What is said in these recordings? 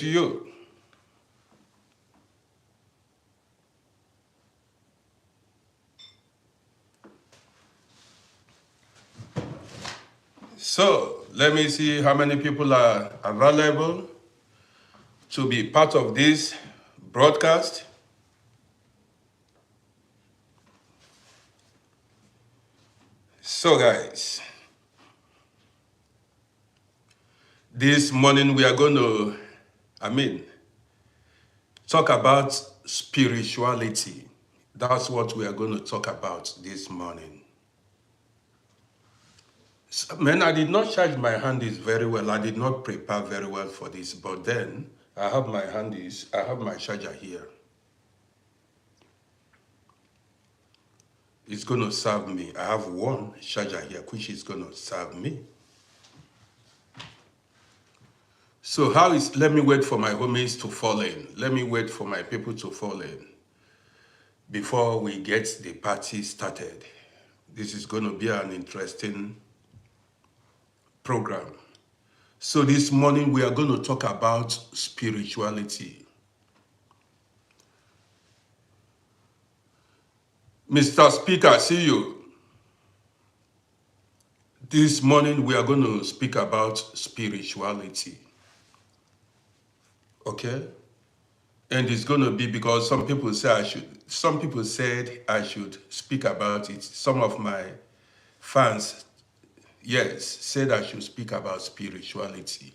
to you. So let me see how many people are available to be part of this broadcast. So guys, this morning we are going to, talk about spirituality. That's what we are going to talk about this morning. So, man, I did not charge my handies very well. I did not prepare very well for this, but then I have my handies, I have my charger here. It's going to serve me. I have one charger here, which is going to serve me. So let me wait for my homies to fall in. Let me wait for my people to fall in before we get the party started. This is going to be an interesting program. So this morning we are going to talk about spirituality. Mr. Speaker, see you. This morning we are going to speak about spirituality. Okay? And it's going to be because some people said I should speak about it. Some of my fans, yes, said I should speak about spirituality.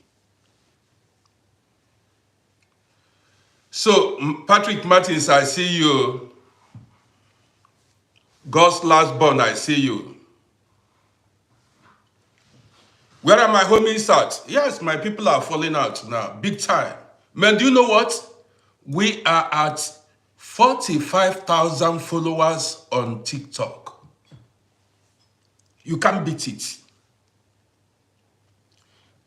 So, Patrick Martins, I see you. God's last born, I see you. Where are my homies at? Yes, my people are falling out now, big time. Man, do you know what? We are at 45,000 followers on TikTok. You can't beat it.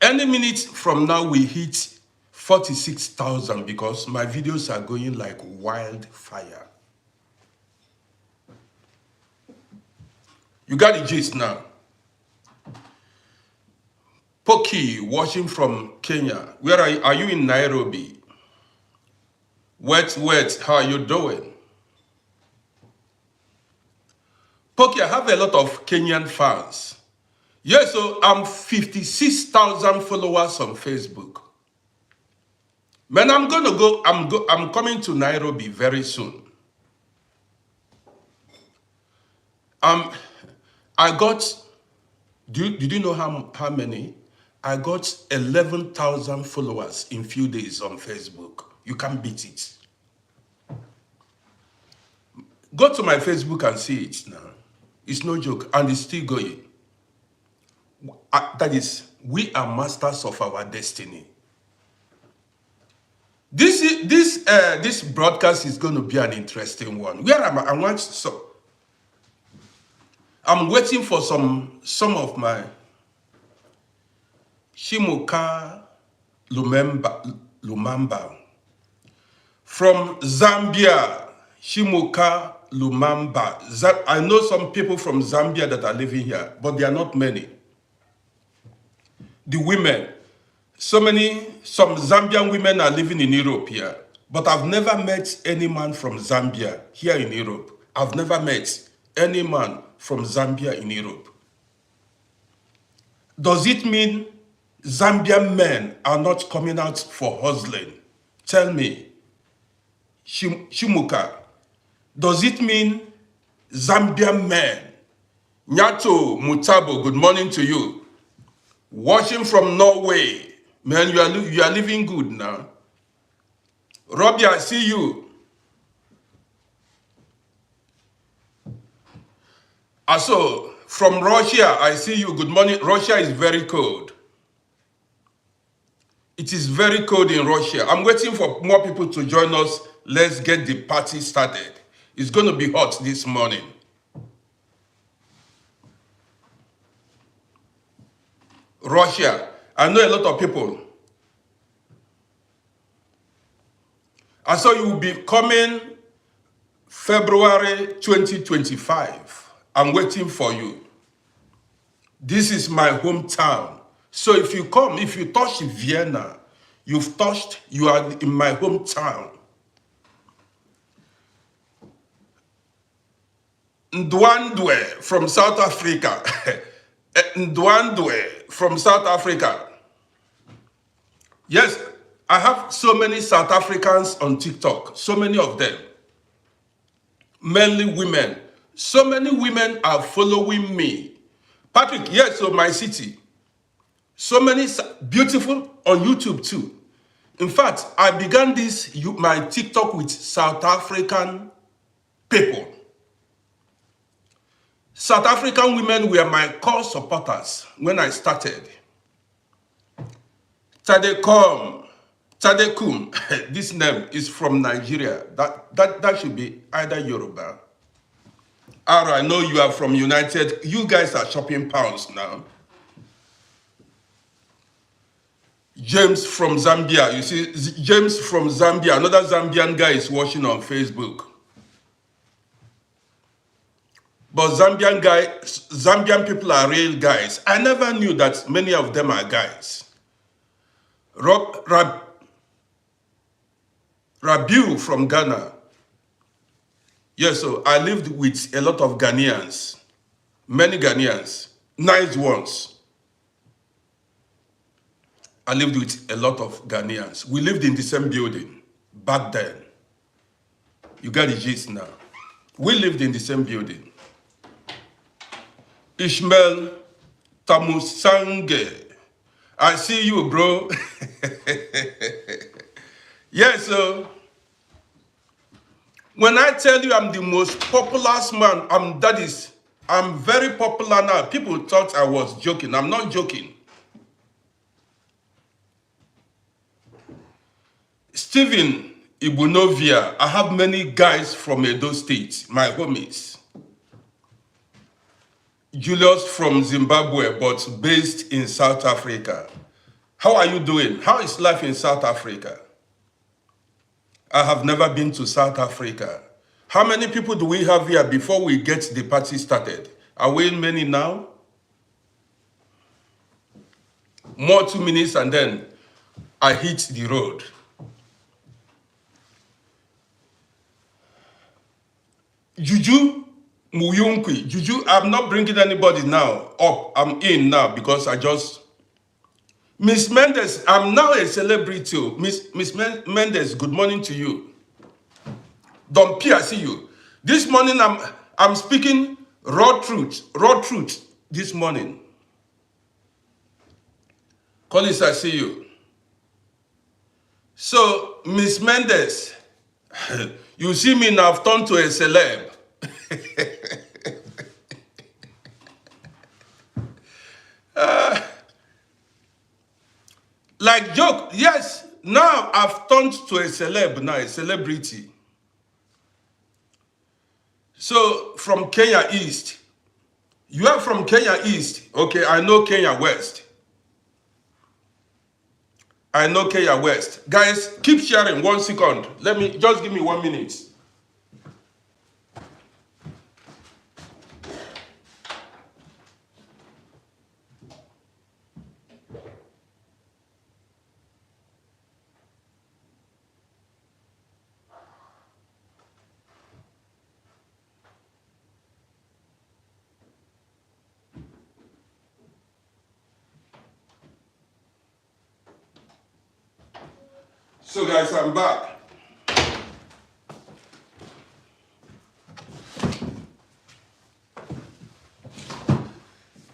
Any minute from now, we hit 46,000 because my videos are going like wildfire. You got the gist now. Poki, watching from Kenya. Where are you? Are you in Nairobi? Wet, how are you doing? Poki, I have a lot of Kenyan fans. Yes, so I'm 56,000 followers on Facebook. Man, I'm coming to Nairobi very soon. I got, did you know how many? I got 11,000 followers in few days on Facebook. You can't beat it. Go to my Facebook and see it now. It's no joke, and it's still going. That is, we are masters of our destiny. This broadcast is going to be an interesting one. Where am I? I'm waiting for some of my Shimuka Lumamba from Zambia. Shimuka Lumamba. I know some people from Zambia that are living here, but they are not many. The women, some Zambian women are living in Europe here, but I've never met any man from Zambia here in Europe. I've never met any man from Zambia in Europe. Does it mean Zambian men are not coming out for hustling? Tell me, Shimuka, does it mean Zambian men? Nyato Mutabo, good morning to you. Watching from Norway. Man, you are living good now. Robbie, I see you. Also, from Russia, I see you. Good morning. Russia is very cold. It is very cold in Russia. I'm waiting for more people to join us. Let's get the party started. It's going to be hot this morning. Russia. I know a lot of people. I saw you will be coming February 2025. I'm waiting for you. This is my hometown. So if you come, if you touch Vienna, You've touched, you are in my hometown. Ndwandwe from South Africa. Ndwandwe from South Africa. Yes, I have so many South Africans on TikTok, so many of them. Mainly women. So many women are following me. Patrick, yes, so my city. So many beautiful on YouTube too. In fact, I began my TikTok with South African people. South African women were my core supporters when I started. Tadekum, this name is from Nigeria. That should be either Yoruba. Ara, I know you are from United. You guys are shopping pounds now. James from Zambia. You see, James from Zambia. Another Zambian guy is watching on Facebook. But Zambian people are real guys. I never knew that many of them are guys. Rabiu from Ghana. Yes, so I lived with a lot of Ghanaians. Many Ghanaians. Nice ones. I lived with a lot of Ghanaians. We lived in the same building back then. You got the gist now. We lived in the same building. Ishmael Tamusange. I see you, bro. Yes, so when I tell you I'm the most popular man, I'm very popular now. People thought I was joking. I'm not joking. Stephen Ibunovia, I have many guys from Edo State, my homies. Julius from Zimbabwe, but based in South Africa. How are you doing? How is life in South Africa? I have never been to South Africa. How many people do we have here before we get the party started? Are we in many now? More 2 minutes and then I hit the road. Juju Muyunkwi. Juju, I'm not bringing anybody now up. I'm in now because I just... Miss Mendes, I'm now a celebrity. Miss Mendes, good morning to you. Don P, I see you. This morning I'm speaking raw truth this morning. Collins, I see you. So, Miss Mendes, you see me now, I've turned to a celeb. Like joke, yes, now I've turned to a celeb, now a celebrity. So, from Kenya East. You are from Kenya East. Okay, I know Kenya West. I know Kenya West. Guys, keep sharing 1 second. Just give me 1 minute. So guys, I'm back.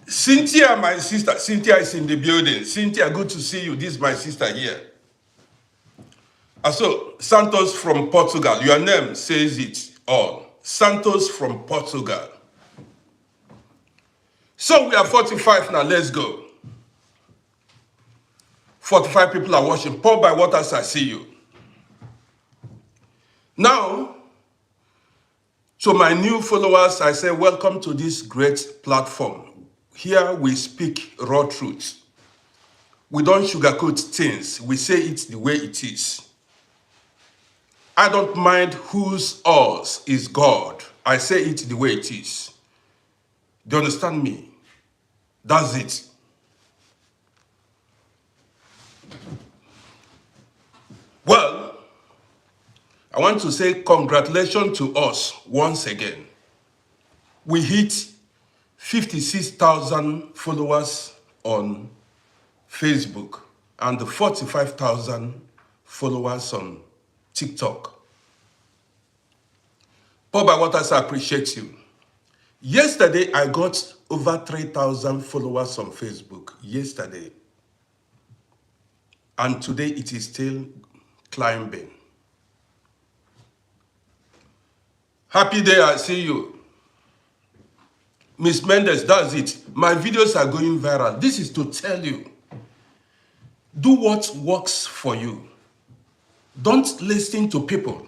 Cynthia, my sister. Cynthia is in the building. Cynthia, good to see you. This is my sister here. So, Santos from Portugal. Your name says it all. Santos from Portugal. So we are 45 now. Let's go. 45 people are watching. Paul by Waters, I see you. Now, to my new followers, I say welcome to this great platform. Here we speak raw truth. We don't sugarcoat things. We say it the way it is. I don't mind whose us is God. I say it the way it is. Do you understand me? That's it. I want to say congratulations to us once again. We hit 56,000 followers on Facebook and 45,000 followers on TikTok. Paul by Waters, I appreciate you. Yesterday, I got over 3,000 followers on Facebook. Yesterday. And today, it is still climbing. Happy day, I see you. Miss Mendes, that's it. My videos are going viral. This is to tell you, do what works for you. Don't listen to people.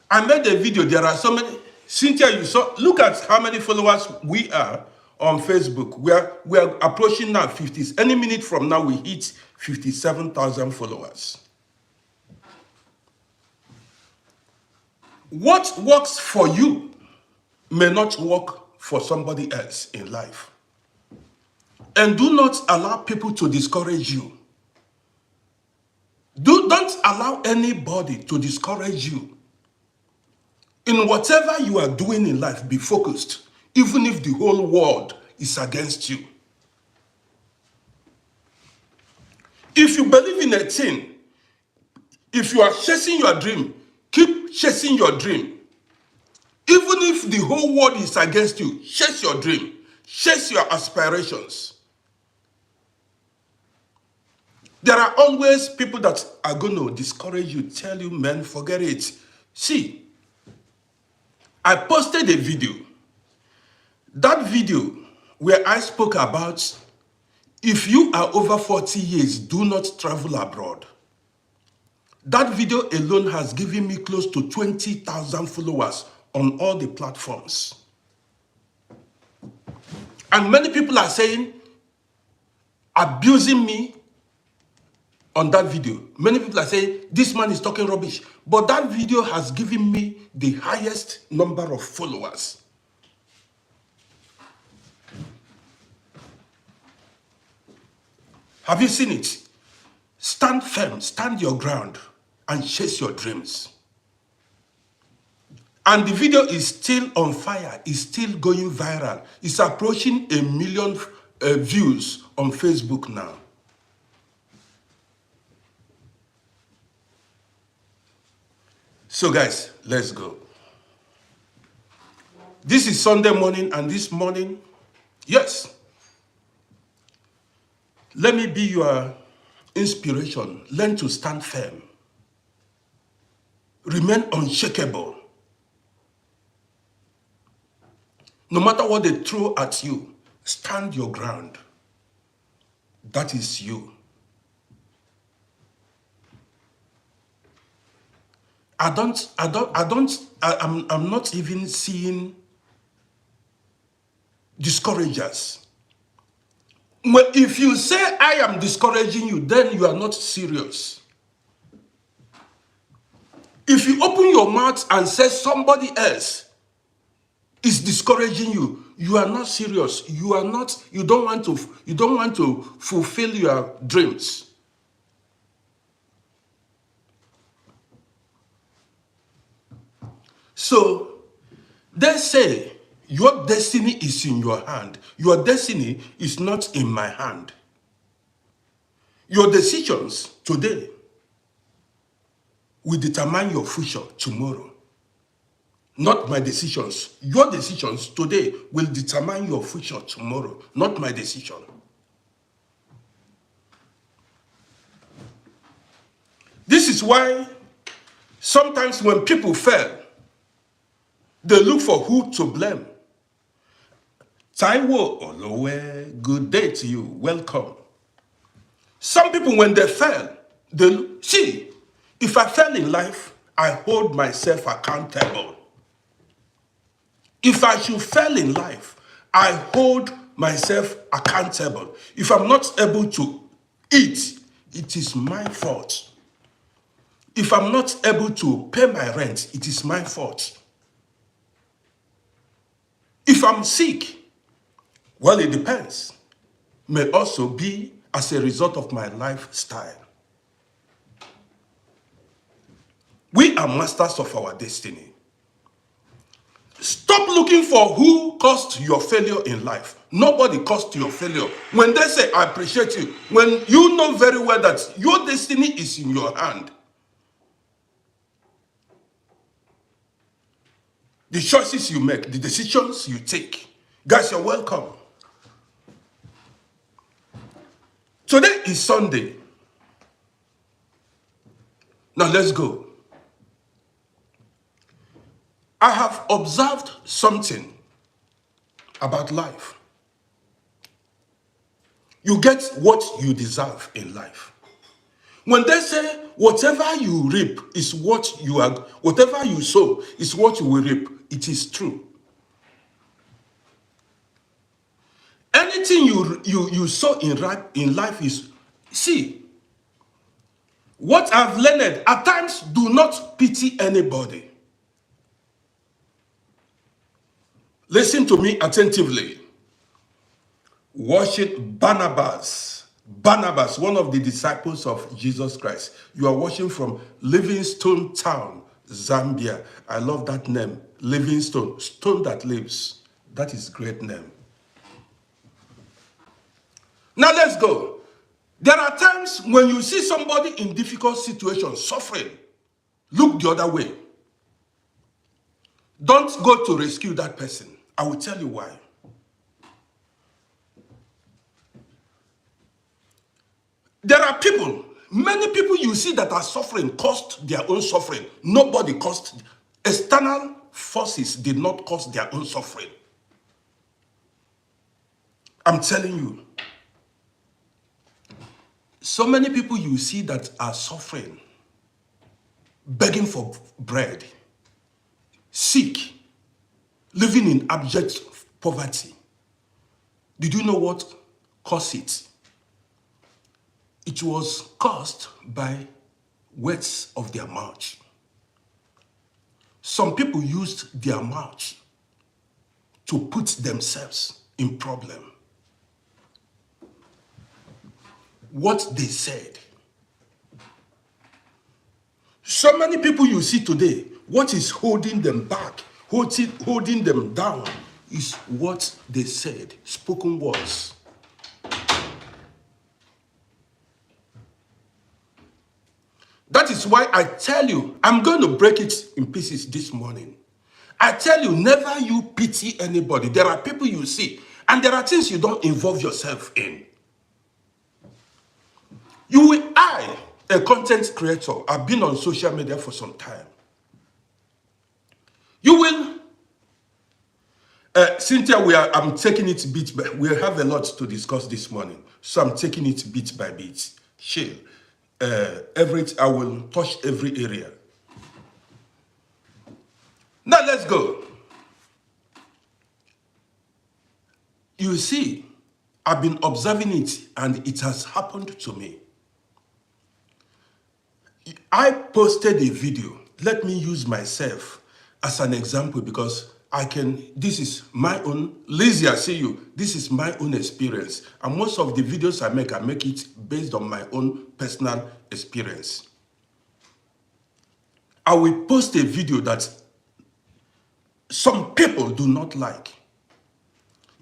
I made a video, there are so many. Cynthia, you saw, look at how many followers we are on Facebook. We are approaching now 50. Any minute from now, we hit 57,000 followers. What works for you may not work for somebody else in life. And do not allow people to discourage you. Don't allow anybody to discourage you. In whatever you are doing in life, be focused, even if the whole world is against you. If you believe in a thing, if you are chasing your dream, keep chasing your dream. Even if the whole world is against you, chase your dream, chase your aspirations. There are always people that are going to discourage you, tell you, man, forget it. See, I posted a video. That video where I spoke about if you are over 40 years, do not travel abroad. That video alone has given me close to 20,000 followers on all the platforms. And many people are saying, abusing me on that video. Many people are saying, this man is talking rubbish. But that video has given me the highest number of followers. Have you seen it? Stand firm, stand your ground, and chase your dreams. And the video is still on fire, it's still going viral. It's approaching 1 million views on Facebook now. So guys, let's go. This is Sunday morning, and this morning, yes, let me be your inspiration. Learn to stand firm. Remain unshakable. No matter what they throw at you, stand your ground. That is you. I'm not even seeing discouragers. Well, if you say I am discouraging you, then you are not serious. If you open your mouth and say somebody else is discouraging you, you are not serious. You don't want to fulfill your dreams. So they say your destiny is in your hand. Your destiny is not in my hand. Your decisions today will determine your future tomorrow. Not my decisions. Your decisions today will determine your future tomorrow, not my decision. This is why sometimes when people fail, they look for who to blame. Taiwo Olowe, good day to you. Welcome. Some people, when they fail, they see, if I fail in life, I hold myself accountable. If I should fail in life, I hold myself accountable. If I'm not able to eat, it is my fault. If I'm not able to pay my rent, it is my fault. If I'm sick, well, it depends. May also be as a result of my lifestyle. We are masters of our destiny. Stop looking for who caused your failure in life. Nobody caused your failure. When they say, I appreciate you, when you know very well that your destiny is in your hand, the choices you make, the decisions you take, guys, you're welcome. Today is Sunday. Now let's go. I have observed something about life. You get what you deserve in life. When they say whatever you reap is what you are, whatever you sow is what you will reap, it is true. Anything you sow in life is, see, what I've learned, at times do not pity anybody. Listen to me attentively. Worship Barnabas. Barnabas, one of the disciples of Jesus Christ. You are watching from Livingstone Town, Zambia. I love that name. Livingstone, stone that lives. That is a great name. Now let's go. There are times when you see somebody in difficult situations, suffering, look the other way. Don't go to rescue that person. I will tell you why. There are people, many people you see that are suffering caused their own suffering. Nobody caused, external forces did not cause their own suffering. I'm telling you. So many people you see that are suffering, begging for bread, sick, living in abject poverty. Did you know what caused it? It was caused by words of their mouth. Some people used their mouth to put themselves in problem. What they said. So many people you see today, what is holding them back, holding them down, is what they said, spoken words. That is why I tell you, I'm going to break it in pieces this morning. I tell you, never you pity anybody. There are people you see, and there are things you don't involve yourself in. I, a content creator, I've been on social media for some time. You will, Cynthia, I'm taking it bit by, we have a lot to discuss this morning, so I'm taking it bit by bit. Chill. I will touch every area. Now let's go. You see, I've been observing it and it has happened to me. I posted a video. Let me use myself as an example because this is my own, Lizzie, I see you. This is my own experience. And most of the videos I make it based on my own personal experience. I will post a video that some people do not like.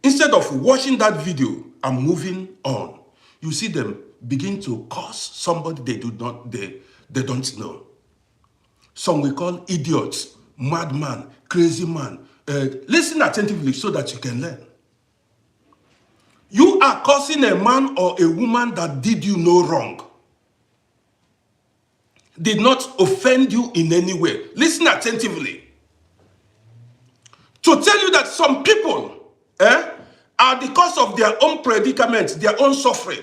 Instead of watching that video and moving on, you see them begin to curse somebody they don't know. Some we call idiots, madman, crazy man. Listen attentively so that you can learn. You are cursing a man or a woman that did you no wrong. Did not offend you in any way. Listen attentively. To tell you that some people are the cause of their own predicament, their own suffering.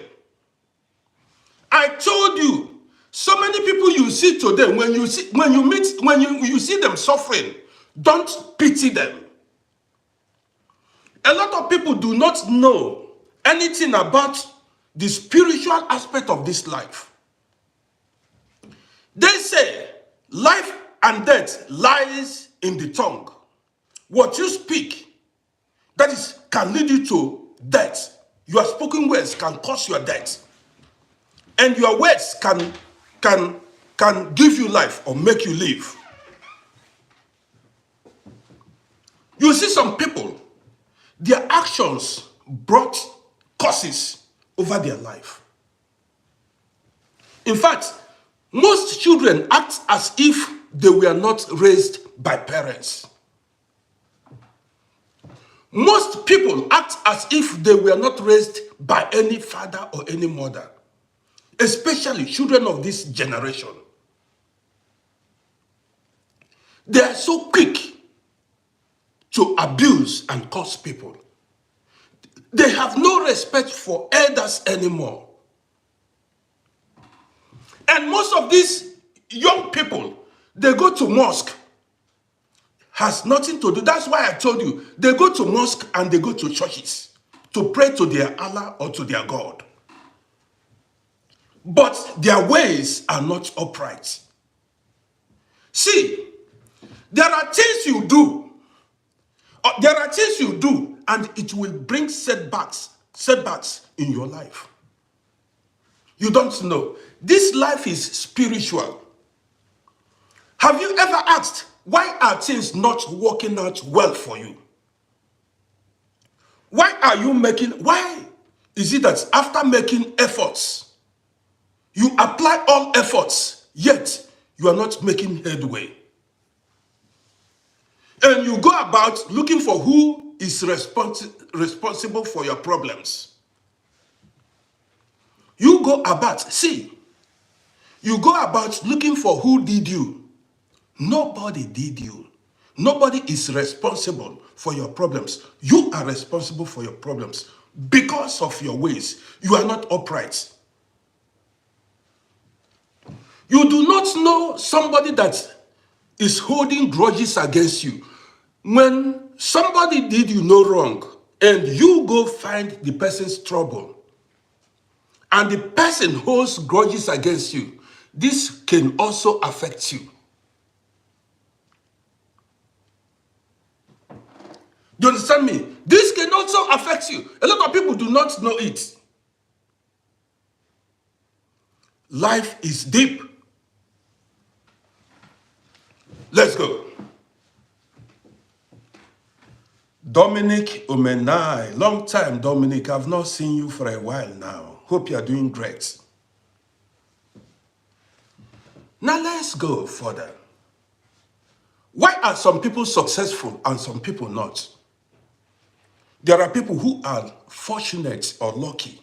I told you, so many people you see today, when you see them suffering, don't pity them. A lot of people do not know anything about the spiritual aspect of this life. They say life and death lies in the tongue. What you speak, that is, can lead you to death. Your spoken words can cause your death. And your words can give you life or make you live. You see some people, their actions brought curses over their life. In fact, most children act as if they were not raised by parents. Most people act as if they were not raised by any father or any mother, especially children of this generation. They are so quick to abuse and curse people. They have no respect for elders anymore. And most of these young people, they go to mosque. Has nothing to do. That's why I told you, they go to mosque and they go to churches to pray to their Allah or to their God. But their ways are not upright. See, there are things you do. There are things you do and it will bring setbacks in your life. You don't know. This life is spiritual. Have you ever asked, why are things not working out well for you? Why is it that after making efforts, you apply all efforts, yet you are not making headway? And you go about looking for who is responsible for your problems. You go about looking for who did you. Nobody did you. Nobody is responsible for your problems. You are responsible for your problems because of your ways. You are not upright. You do not know somebody that is holding grudges against you. When somebody did you no wrong and you go find the person's trouble and the person holds grudges against you, this can also affect you. Do you understand me? This can also affect you. A lot of people do not know it. Life is deep. Let's go. Dominic Omenai. Long time, Dominic. I've not seen you for a while now. Hope you are doing great. Now let's go further. Why are some people successful and some people not? There are people who are fortunate or lucky.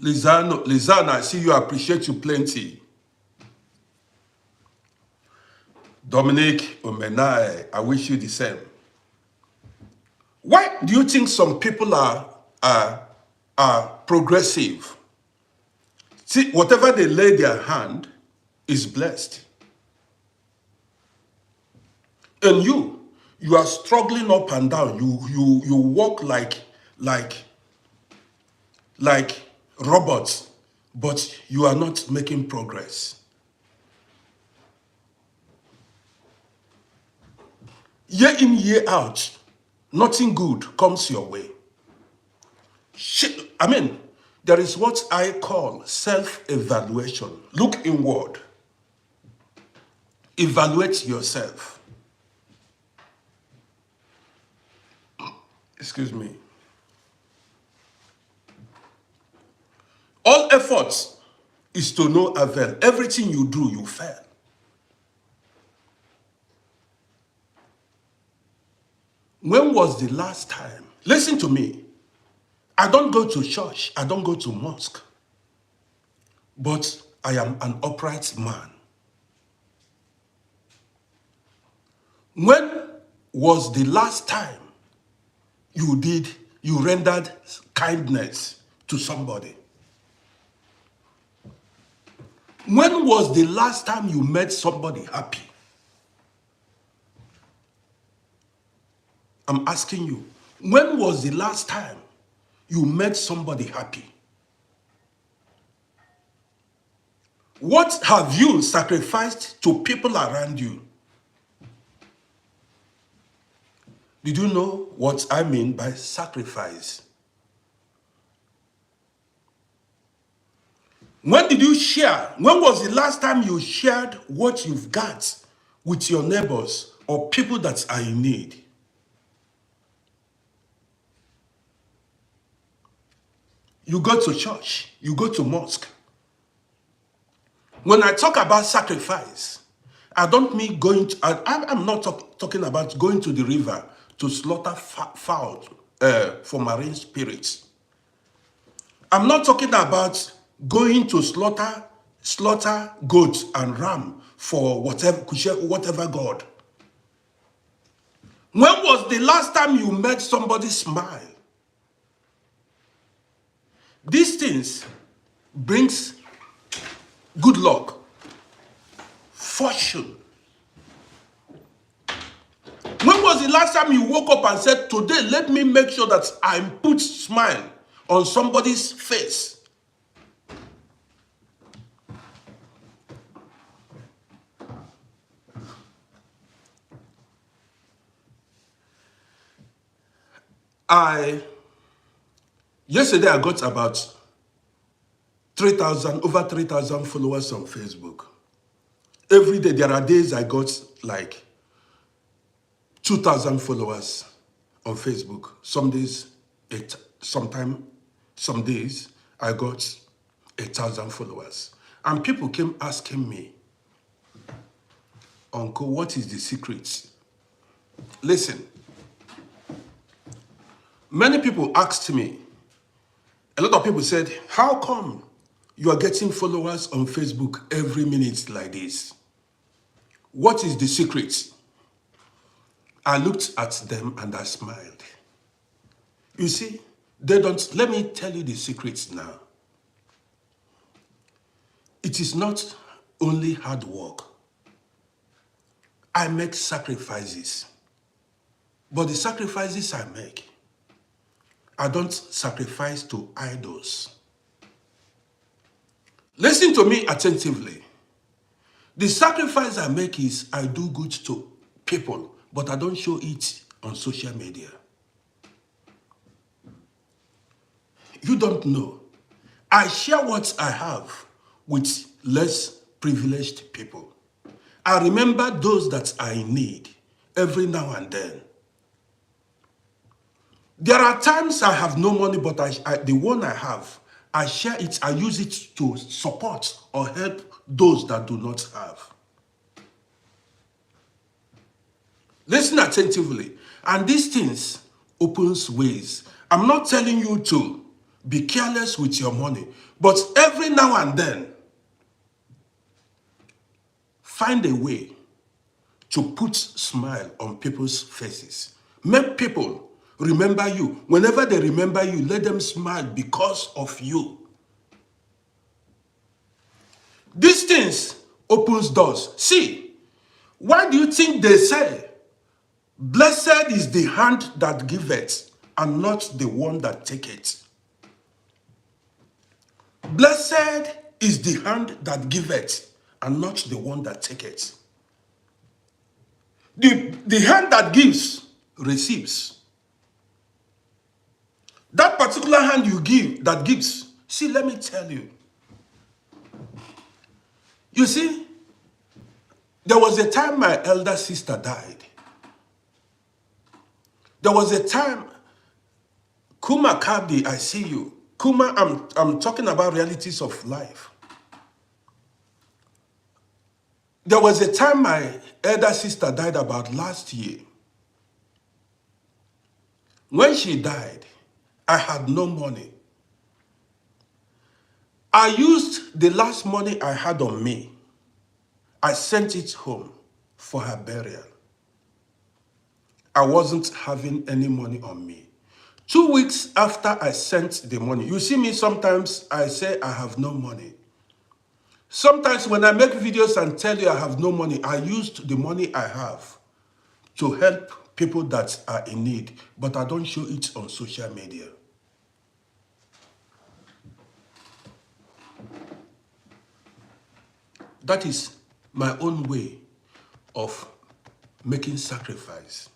Lizana, I see you, appreciate you plenty. Dominic Omenai, I wish you the same. Why do you think some people are progressive? See, whatever they lay their hand is blessed. And you are struggling up and down. You walk like robots, but you are not making progress. Year in, year out, nothing good comes your way. There is what I call self-evaluation. Look inward. Evaluate yourself. Excuse me. All efforts is to no avail. Everything you do, you fail. When was the last time? Listen to me. I don't go to church. I don't go to mosque. But I am an upright man. When was the last time you rendered kindness to somebody? When was the last time you made somebody happy? I'm asking you, when was the last time you made somebody happy? What have you sacrificed to people around you? Did you know what I mean by sacrifice? When did you share? When was the last time you shared what you've got with your neighbors or people that are in need? You go to church, you go to mosque. When I talk about sacrifice, I don't mean going to, I'm not talking about going to the river to slaughter fowl for marine spirits. I'm not talking about going to slaughter goats and ram for whatever God. When was the last time you made somebody smile? These things brings good luck, fortune. When was the last time you woke up and said, today let me make sure that I put smile on somebody's face? Yesterday I got about over 3,000 followers on Facebook. Every day, there are days I got like 2,000 followers on Facebook. Some days, some days I got 1,000 followers. And people came asking me, Uncle, what is the secret? Listen, many people asked me, a lot of people said, how come you are getting followers on Facebook every minute like this? What is the secret? I looked at them and I smiled. You see, let me tell you the secrets now. It is not only hard work. I make sacrifices. But the sacrifices I make, I don't sacrifice to idols. Listen to me attentively. The sacrifice I make is I do good to people, but I don't show it on social media. You don't know. I share what I have with less privileged people. I remember those that I need every now and then. There are times I have no money, but the one I have, I share it, I use it to support or help those that do not have. Listen attentively. And these things opens ways. I'm not telling you to be careless with your money, but every now and then, find a way to put smile on people's faces. Make people remember you. Whenever they remember you, let them smile because of you. These things opens doors. See, why do you think they say, blessed is the hand that giveth and not the one that taketh? Blessed is the hand that giveth and not the one that taketh. The hand that gives receives. That particular hand you give, that gives. See, let me tell you. You see, there was a time my elder sister died. There was a time, Kuma Kabdi, I see you. Kuma, I'm talking about realities of life. There was a time my elder sister died about last year. When she died, I had no money. I used the last money I had on me. I sent it home for her burial. I wasn't having any money on me. 2 weeks after I sent the money, you see me sometimes, I say I have no money. Sometimes when I make videos and tell you I have no money, I used the money I have to help people that are in need, but I don't show it on social media. That is my own way of making sacrifice.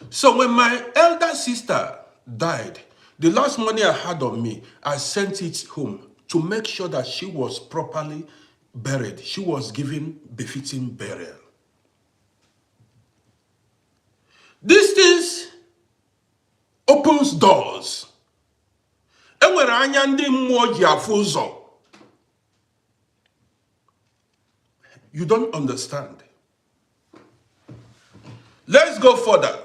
So when my elder sister died, the last money I had on me, I sent it home to make sure that she was properly buried. She was given befitting burial. These things opens doors. Enwere anya ndị mmụọ ji afụ ụzọ. You don't understand. Let's go further.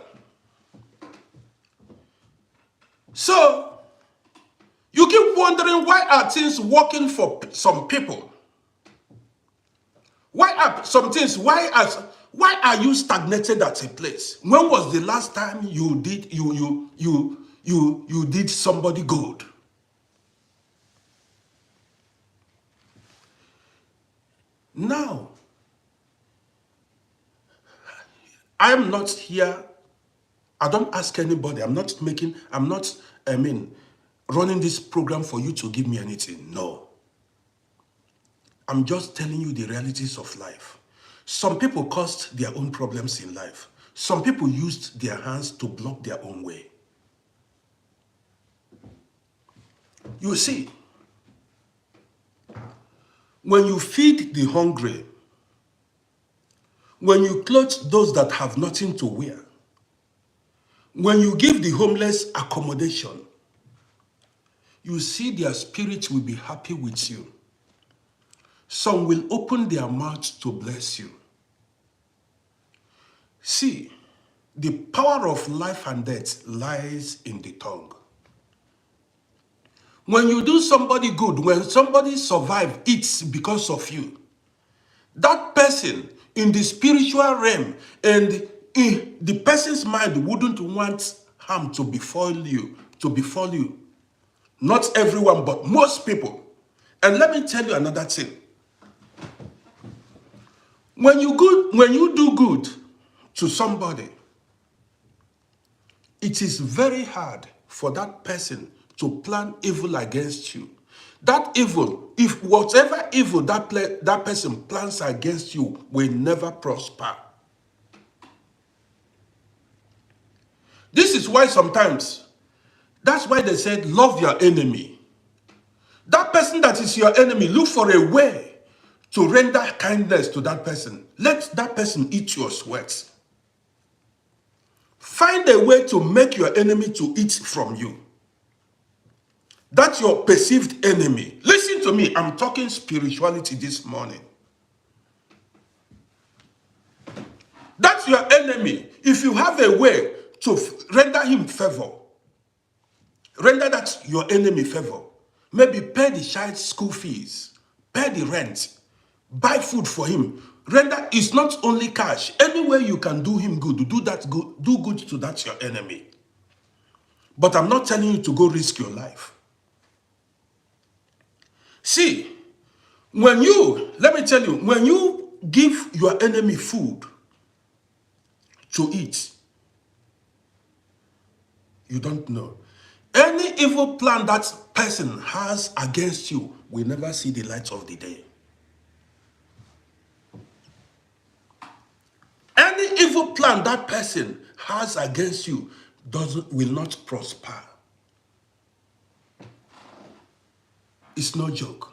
So, you keep wondering, why are things working for some people? Why are some things, why are you stagnated at a place? When was the last time you did you did somebody good? Now, I am not here. I don't ask anybody. I'm not running this program for you to give me anything. No. I'm just telling you the realities of life. Some people caused their own problems in life. Some people used their hands to block their own way. You see, when you feed the hungry, when you clothe those that have nothing to wear, when you give the homeless accommodation, you see their spirit will be happy with you. Some will open their mouths to bless you. See, the power of life and death lies in the tongue. When you do somebody good, when somebody survives, it's because of you. That person in the spiritual realm and in the person's mind wouldn't want harm to befall you, Not everyone, but most people. And let me tell you another thing. When you do good to somebody, it is very hard for that person to plan evil against you. That evil, if whatever evil that person plans against you, will never prosper. This is why sometimes, that's why they said, love your enemy. That person that is your enemy, look for a way to render kindness to that person. Let that person eat your sweat. Find a way to make your enemy to eat from you. That's your perceived enemy. Listen to me, I'm talking spirituality this morning. That's your enemy. If you have a way to render him favor, render that your enemy favor. Maybe pay the child's school fees, pay the rent, buy food for him. Render is not only cash. Any way you can do him good, do good to that your enemy. But I'm not telling you to go risk your life. See, let me tell you, when you give your enemy food to eat, you don't know. Any evil plan that person has against you will never see the light of the day. Any evil plan that person has against you will not prosper. It's no joke.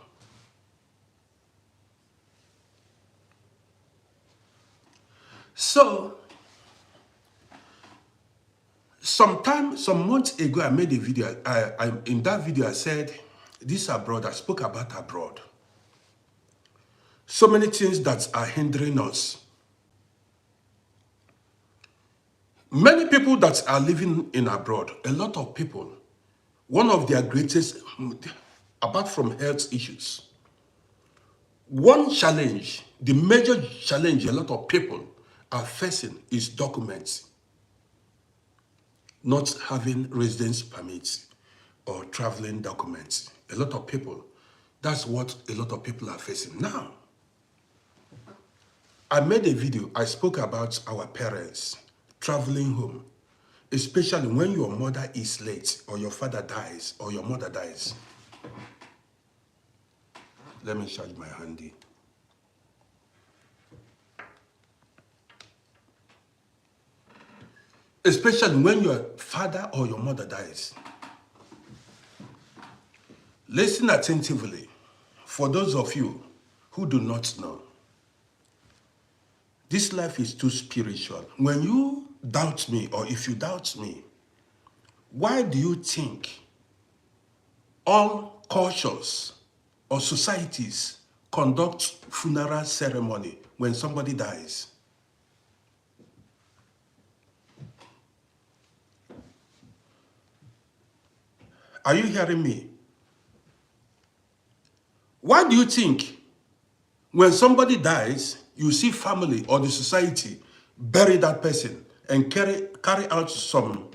So, some months ago, I made a video. In that video, I said, this abroad, I spoke about abroad. So many things that are hindering us. Many people that are living in abroad, a lot of people, one of their greatest, apart from health issues, one challenge, the major challenge a lot of people are facing is documents. Not having residence permits or traveling documents. A lot of people, that's what a lot of people are facing. Now, I made a video, I spoke about our parents traveling home, especially when your mother is late or your father dies or your mother dies. Let me charge my handy. Especially when your father or your mother dies. Listen attentively. For those of you who do not know, this life is too spiritual. When you doubt me, or if you doubt me, why do you think all cultures or societies conduct funeral ceremony when somebody dies. Are you hearing me? Why do you think when somebody dies, you see family or the society bury that person and carry out some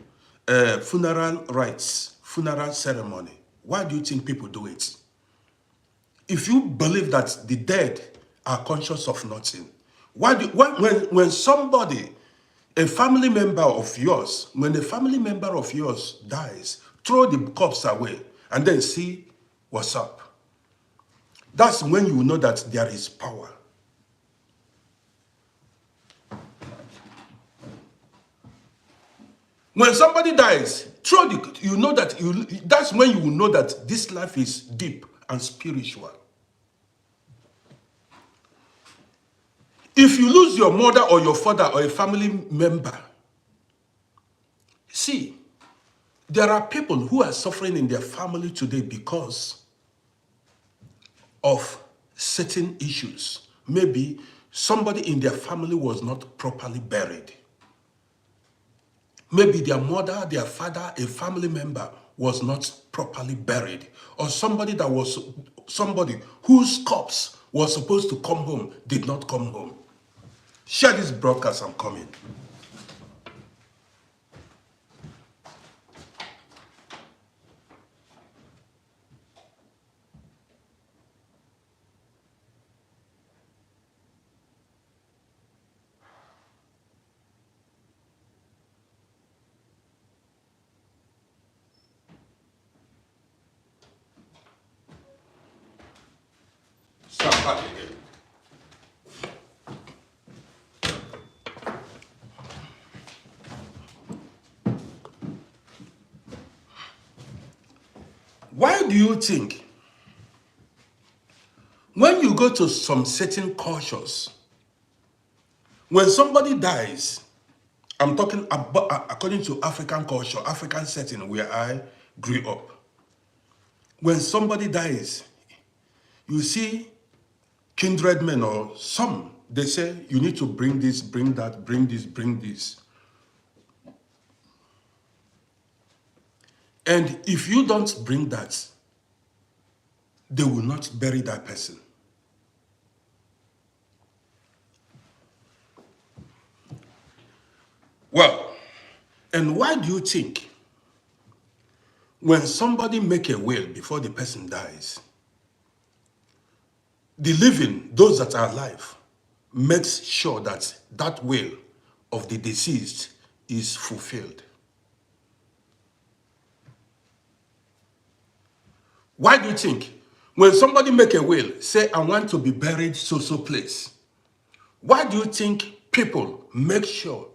funeral rites, funeral ceremony? Why do you think people do it? If you believe that the dead are conscious of nothing, when somebody, a family member of yours, when a family member of yours dies, throw the corpse away and then see what's up. That's when you know that there is power. When somebody dies, that's when you will know that this life is deep and spiritual. If you lose your mother or your father or a family member, see, there are people who are suffering in their family today because of certain issues. Maybe somebody in their family was not properly buried. Maybe their mother, their father, a family member was not properly buried. Or somebody whose corpse was supposed to come home did not come home. Share this broadcast, I'm coming. Start back again. Why do you think when you go to some certain cultures, when somebody dies, I'm talking about according to African culture, African setting where I grew up. When somebody dies, you see kindred men or some, they say, you need to bring this, bring that, bring this, bring this. And if you don't bring that, they will not bury that person. Well, and why do you think when somebody make a will before the person dies, the living, those that are alive, makes sure that that will of the deceased is fulfilled? Why do you think when somebody make a will, say, I want to be buried so place, why do you think people make sure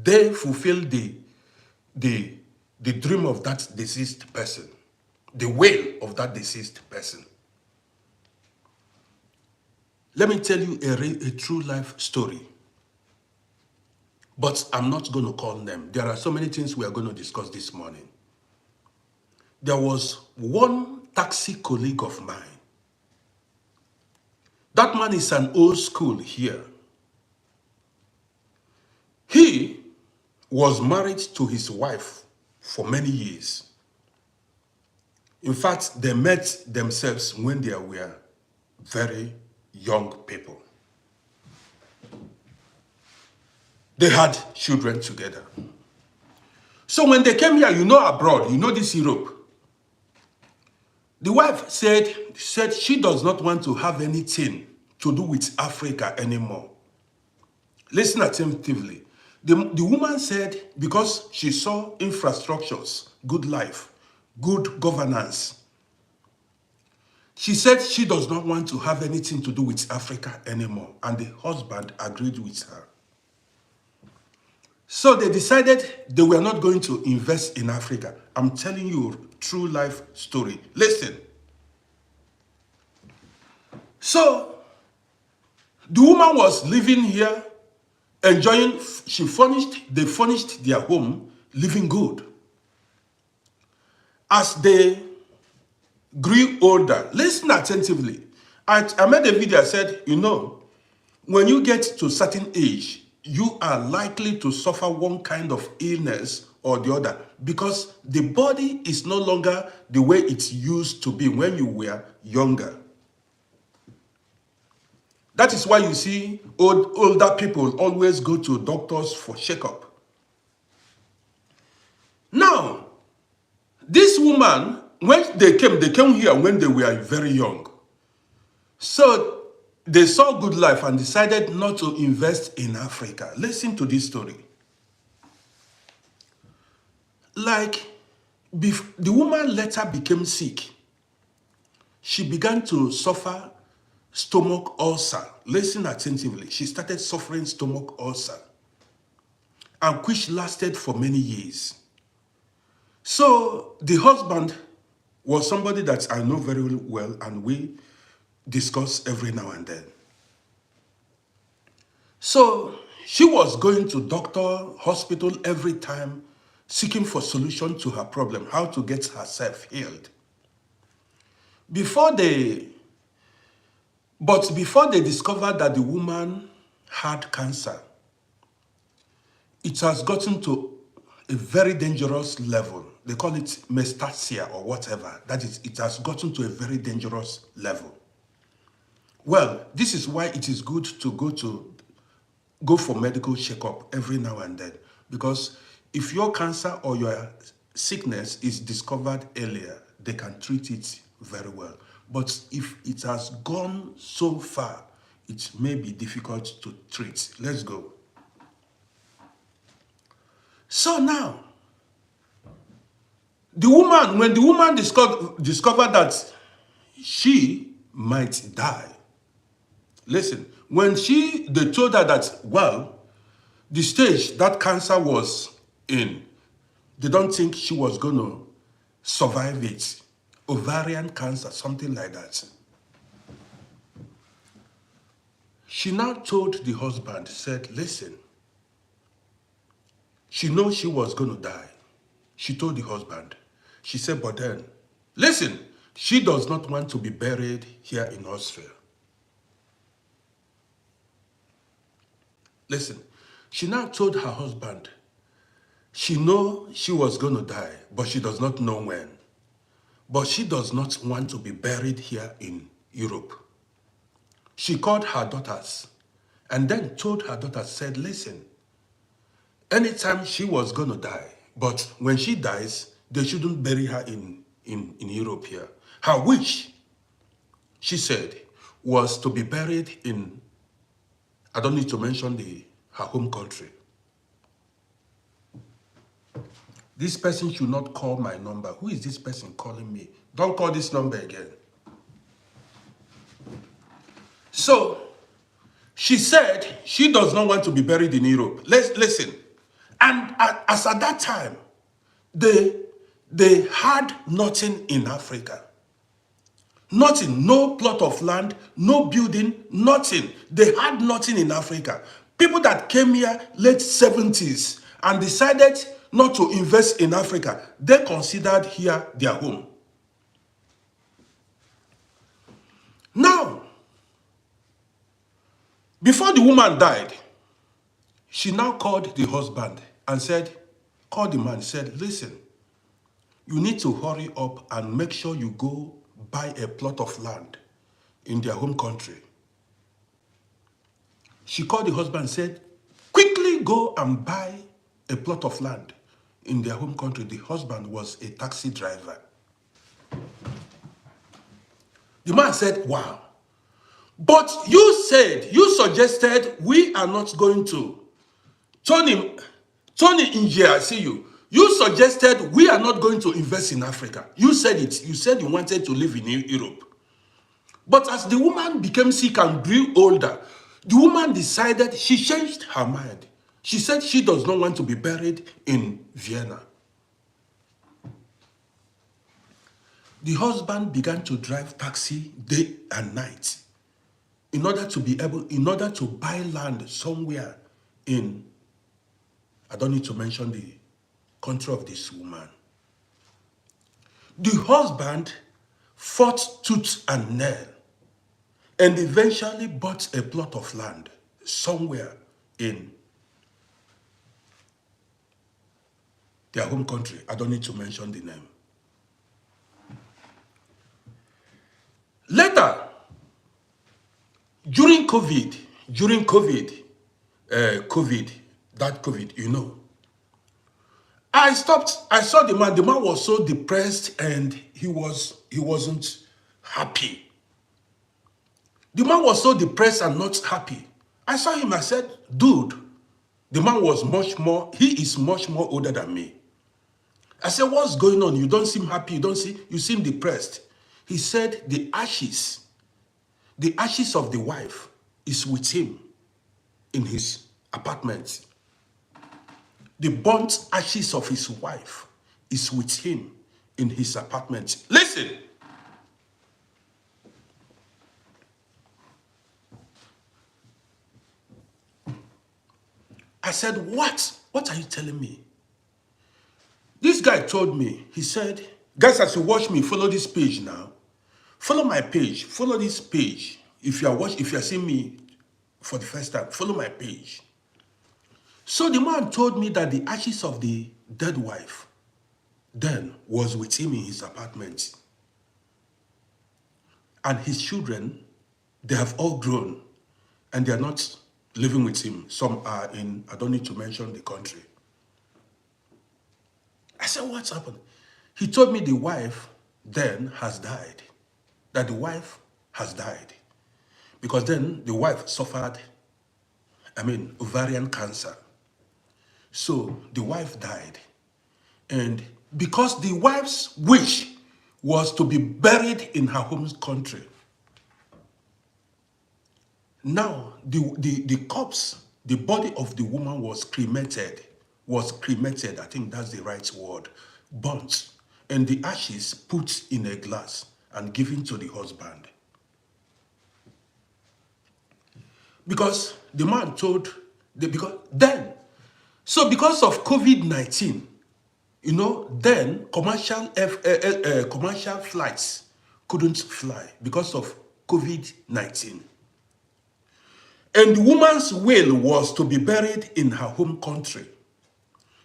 they fulfill the dream of that deceased person, the will of that deceased person? Let me tell you a true life story. But I'm not going to call them. There are so many things we are going to discuss this morning. There was one taxi colleague of mine. That man is an old school here. He was married to his wife for many years. In fact, they met themselves when they were very young people. They had children together. So when they came here, abroad, this Europe, the wife said she does not want to have anything to do with Africa anymore. Listen attentively. The woman said because she saw infrastructures, good life, good governance, she said she does not want to have anything to do with Africa anymore. And the husband agreed with her. So they decided they were not going to invest in Africa. I'm telling you a true life story. Listen. So the woman was living here, enjoying, they furnished their home, living good. As they grew older. Listen attentively. I made a video, I said, when you get to a certain age, you are likely to suffer one kind of illness or the other because the body is no longer the way it used to be when you were younger. That is why you see older people always go to doctors for checkup. Now, this woman, when they came here when they were very young. So they saw good life and decided not to invest in Africa. Listen to this story. Like, the woman later became sick. She began to suffer stomach ulcer. Listen attentively. She started suffering stomach ulcer, and which lasted for many years. So the husband was somebody that I know very well, and we discuss every now and then. So she was going to doctor, hospital every time, seeking for solution to her problem, how to get herself healed. Before they discovered that the woman had cancer, it has gotten to a very dangerous level. They call it metastasia or whatever. That is, it has gotten to a very dangerous level. Well, this is why it is good to go for medical checkup every now and then. Because if your cancer or your sickness is discovered earlier, they can treat it very well. But if it has gone so far, it may be difficult to treat. Let's go. So now, when the woman discovered that she might die, listen, when they told her that, well, the stage that cancer was in, they don't think she was going to survive it. Ovarian cancer, something like that. She now told the husband, said, listen, she knows she was going to die. She told the husband. She said, but then, listen, she does not want to be buried here in Austria. Listen, she now told her husband, she knows she was going to die, but she does not know when. But she does not want to be buried here in Europe. She called her daughters and then told her daughters, said, listen, anytime she was going to die, but when she dies, they shouldn't bury her in Europe here. Her wish, she said, was to be buried in, I don't need to mention her home country. This person should not call my number. Who is this person calling me? Don't call this number again. So, she said she does not want to be buried in Europe. Listen. And as at that time, they had nothing in Africa. Nothing, no plot of land, no building, nothing. They had nothing in Africa. People that came here late 70s and decided not to invest in Africa, they considered here their home. Now, before the woman died, she now called the husband and said, called the man, said, listen, you need to hurry up and make sure you go buy a plot of land in their home country. She called the husband and said, quickly go and buy a plot of land in their home country. The husband was a taxi driver. The man said, wow. But you suggested we are not going to. Tony Inge, I see you. You suggested we are not going to invest in Africa. You said it. You said you wanted to live in Europe. But as the woman became sick and grew older, the woman decided, she changed her mind. She said she does not want to be buried in Vienna. The husband began to drive taxi day and night in order to buy land somewhere in, I don't need to mention the country of this woman. The husband fought tooth and nail, and eventually bought a plot of land somewhere in their home country. I don't need to mention the name. Later, during COVID, that COVID, you know, I saw the man was so depressed and he wasn't happy. The man was so depressed and not happy. I saw him, I said, dude, the man was he is much more older than me. I said, what's going on? You don't seem happy, you seem depressed. He said the ashes of the wife is with him in his apartment. The burnt ashes of his wife is with him in his apartment. Listen. I said, what? What are you telling me? This guy told me, he said, guys, as you watch me, follow this page now. Follow my page. Follow this page. If you are seeing me for the first time, follow my page. So the man told me that the ashes of the dead wife then was with him in his apartment. And his children, they have all grown and they are not living with him. Some are in, I don't need to mention the country. I said, what's happened? He told me the wife then has died. That the wife has died. Because then the wife suffered, ovarian cancer. So the wife died. And because the wife's wish was to be buried in her home country, now the corpse, the body of the woman was cremated, I think that's the right word, burnt, and the ashes put in a glass and given to the husband. Because the man told, because of COVID-19, you know, then commercial flights couldn't fly because of COVID-19. And the woman's will was to be buried in her home country.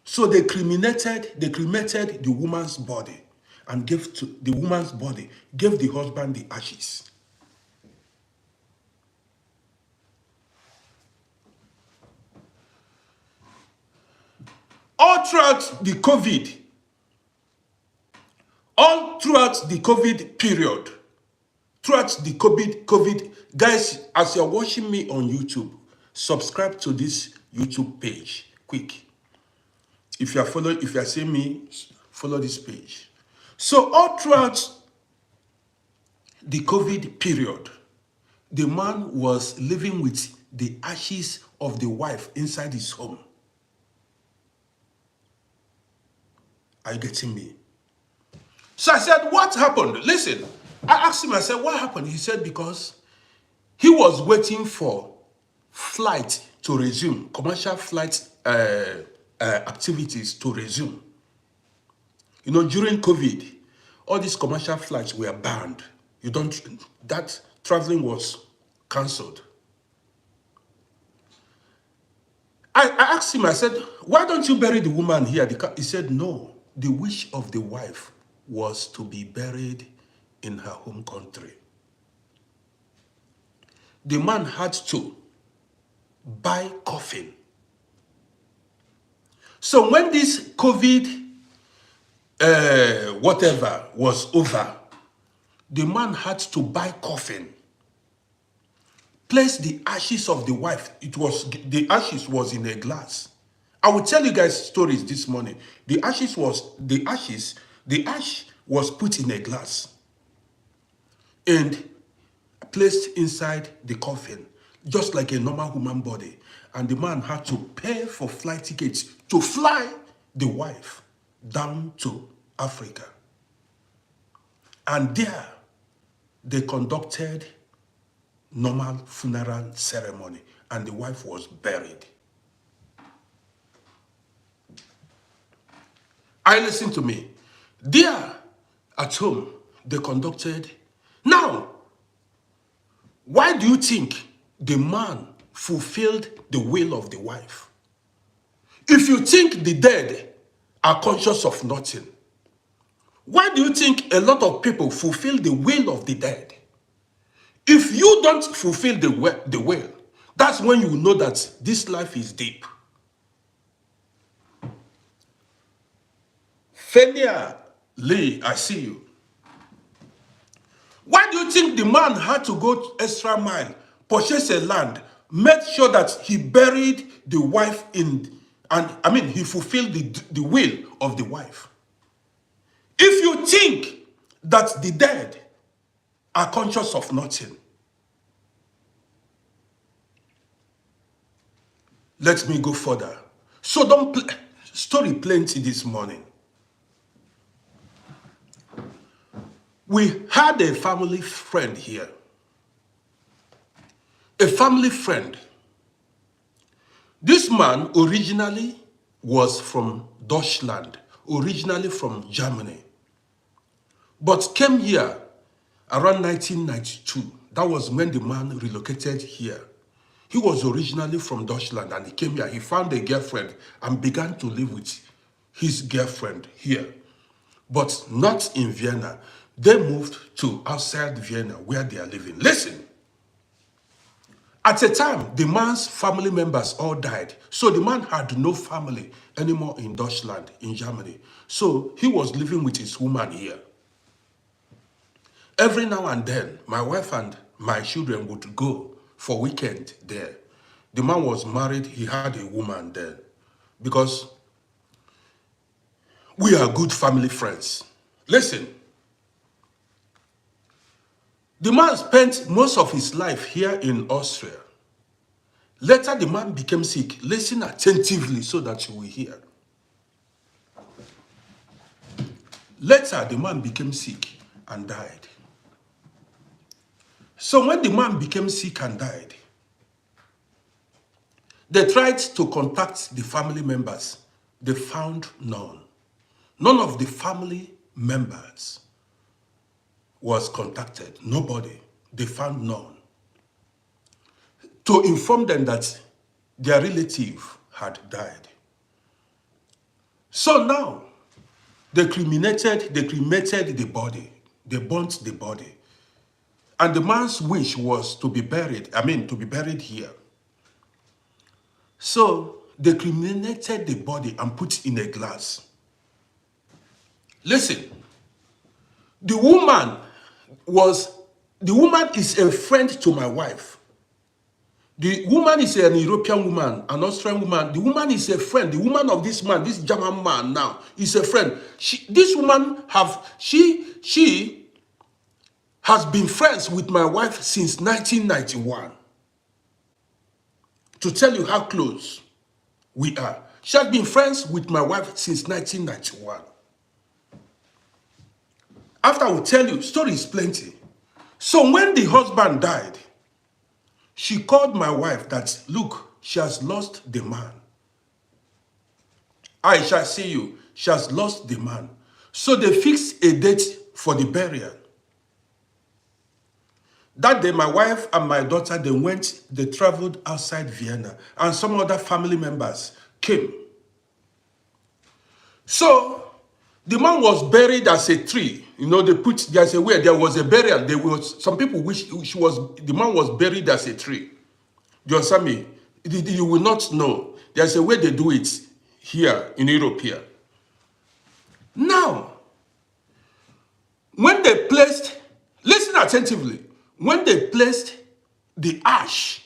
So they cremated the woman's body and gave the husband the ashes. All throughout the COVID period, guys, as you're watching me on YouTube, subscribe to this YouTube page, quick. If you are seeing me, follow this page. So all throughout the COVID period, the man was living with the ashes of the wife inside his home. Are you getting me? So I said, what happened? Listen, I asked him, I said, what happened? He said, because he was waiting for flight to resume, commercial flight activities to resume. You know, during COVID, all these commercial flights were banned. That traveling was cancelled. I asked him, I said, why don't you bury the woman here? He said, no, the wish of the wife was to be buried in her home country. The man had to buy coffin. So when this COVID whatever was over, the man had to buy coffin, place the ashes of the wife. The ashes was in a glass. I will tell you guys stories this morning. The ash was put in a glass and placed inside the coffin, just like a normal human body. And the man had to pay for flight tickets to fly the wife down to Africa. And there, they conducted normal funeral ceremony, and the wife was buried. Listen to me. There, at home, they conducted. Now, why do you think the man fulfilled the will of the wife? If you think the dead are conscious of nothing, why do you think a lot of people fulfill the will of the dead? If you don't fulfill the will, that's when you know that this life is deep. Failure, Lee, I see you. Why do you think the man had to go extra mile, purchase a land, make sure that he buried the wife he fulfilled the will of the wife? If you think that the dead are conscious of nothing, let me go further. So story plenty this morning. We had a family friend here. A family friend. This man originally was from Deutschland, originally from Germany, but came here around 1992. That was when the man relocated here. He was originally from Deutschland and he came here. He found a girlfriend and began to live with his girlfriend here, but not in Vienna. They moved to outside Vienna where they are living. Listen, at a time, the man's family members all died. So the man had no family anymore in Deutschland, in Germany. So he was living with his woman here. Every now and then, my wife and my children would go for weekend there. The man was married, he had a woman there. Because we are good family friends. Listen, the man spent most of his life here in Austria. Later, the man became sick. Listen attentively so that you will hear. Later, the man became sick and died. So when the man became sick and died, they tried to contact the family members. They found none. None of the family members was contacted. Nobody. They found none. To inform them that their relative had died. So now, they cremated the body. They burnt the body. And the man's wish was to be buried, to be buried here. So they cremated the body and put in a glass. Listen, the woman is a friend to my wife. The woman is an European woman, an Austrian woman. The woman is a friend. The woman of this man, this German man now, is a friend. This woman she has been friends with my wife since 1991. To tell you how close we are. She has been friends with my wife since 1991. After I will tell you, story is plenty. So when the husband died, she called my wife that, look, she has lost the man. I shall see you. She has lost the man. So they fixed a date for the burial. That day, my wife and my daughter, they traveled outside Vienna, and some other family members came. So the man was buried as a tree. You know, there's a way, there was a burial. Some people wish the man was buried as a tree. You understand me? You will not know. There's a way they do it here in Europe here. Now, when they placed, listen attentively, when they placed the ash,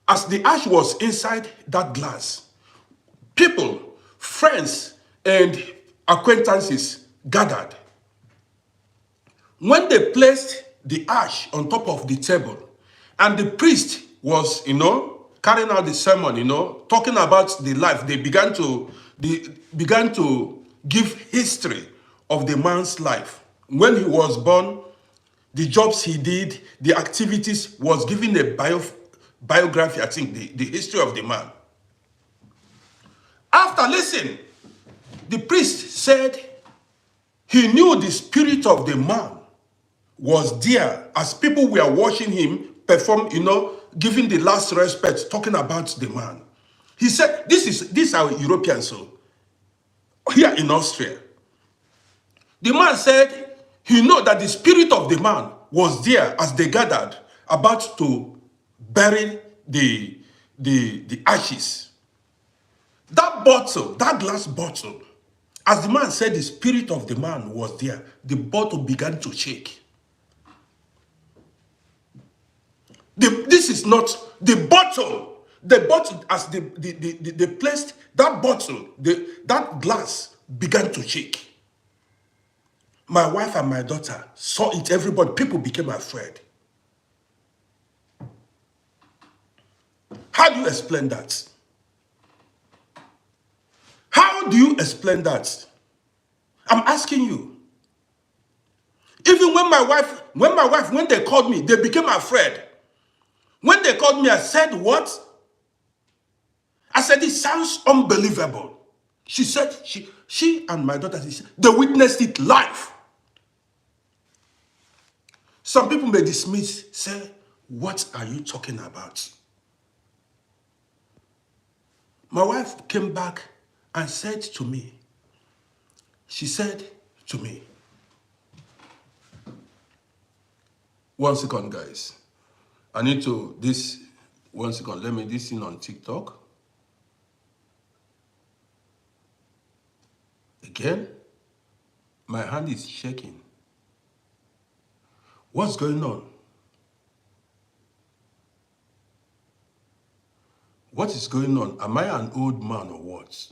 as the ash was inside that glass, people, friends, and acquaintances gathered. When they placed the ash on top of the table, and the priest was, carrying out the sermon, talking about the life, they began to give history of the man's life. When he was born, the jobs he did, the activities, was given a biography, I think, the history of the man. After, listen, the priest said, He knew the spirit of the man was there as people were watching him perform, giving the last respect, talking about the man. He said, this are Europeans, so here in Austria. The man said he knew that the spirit of the man was there as they gathered about to bury the ashes. That bottle, that glass bottle, as the man said the spirit of the man was there, the bottle began to shake. This is not the bottle. The bottle, as they placed that bottle, that glass began to shake. My wife and my daughter saw it, everybody, people became afraid. How do you explain that? How do you explain that? I'm asking you. Even when they called me, they became afraid. When they called me, I said, what? I said, it sounds unbelievable. She said, she and my daughter, they witnessed it live. Some people may dismiss, say, what are you talking about? My wife came back and said to me, she said to me, one second, guys. I need to, one second, let me, this in on TikTok. Again, my hand is shaking. What's going on? What is going on? Am I an old man or what?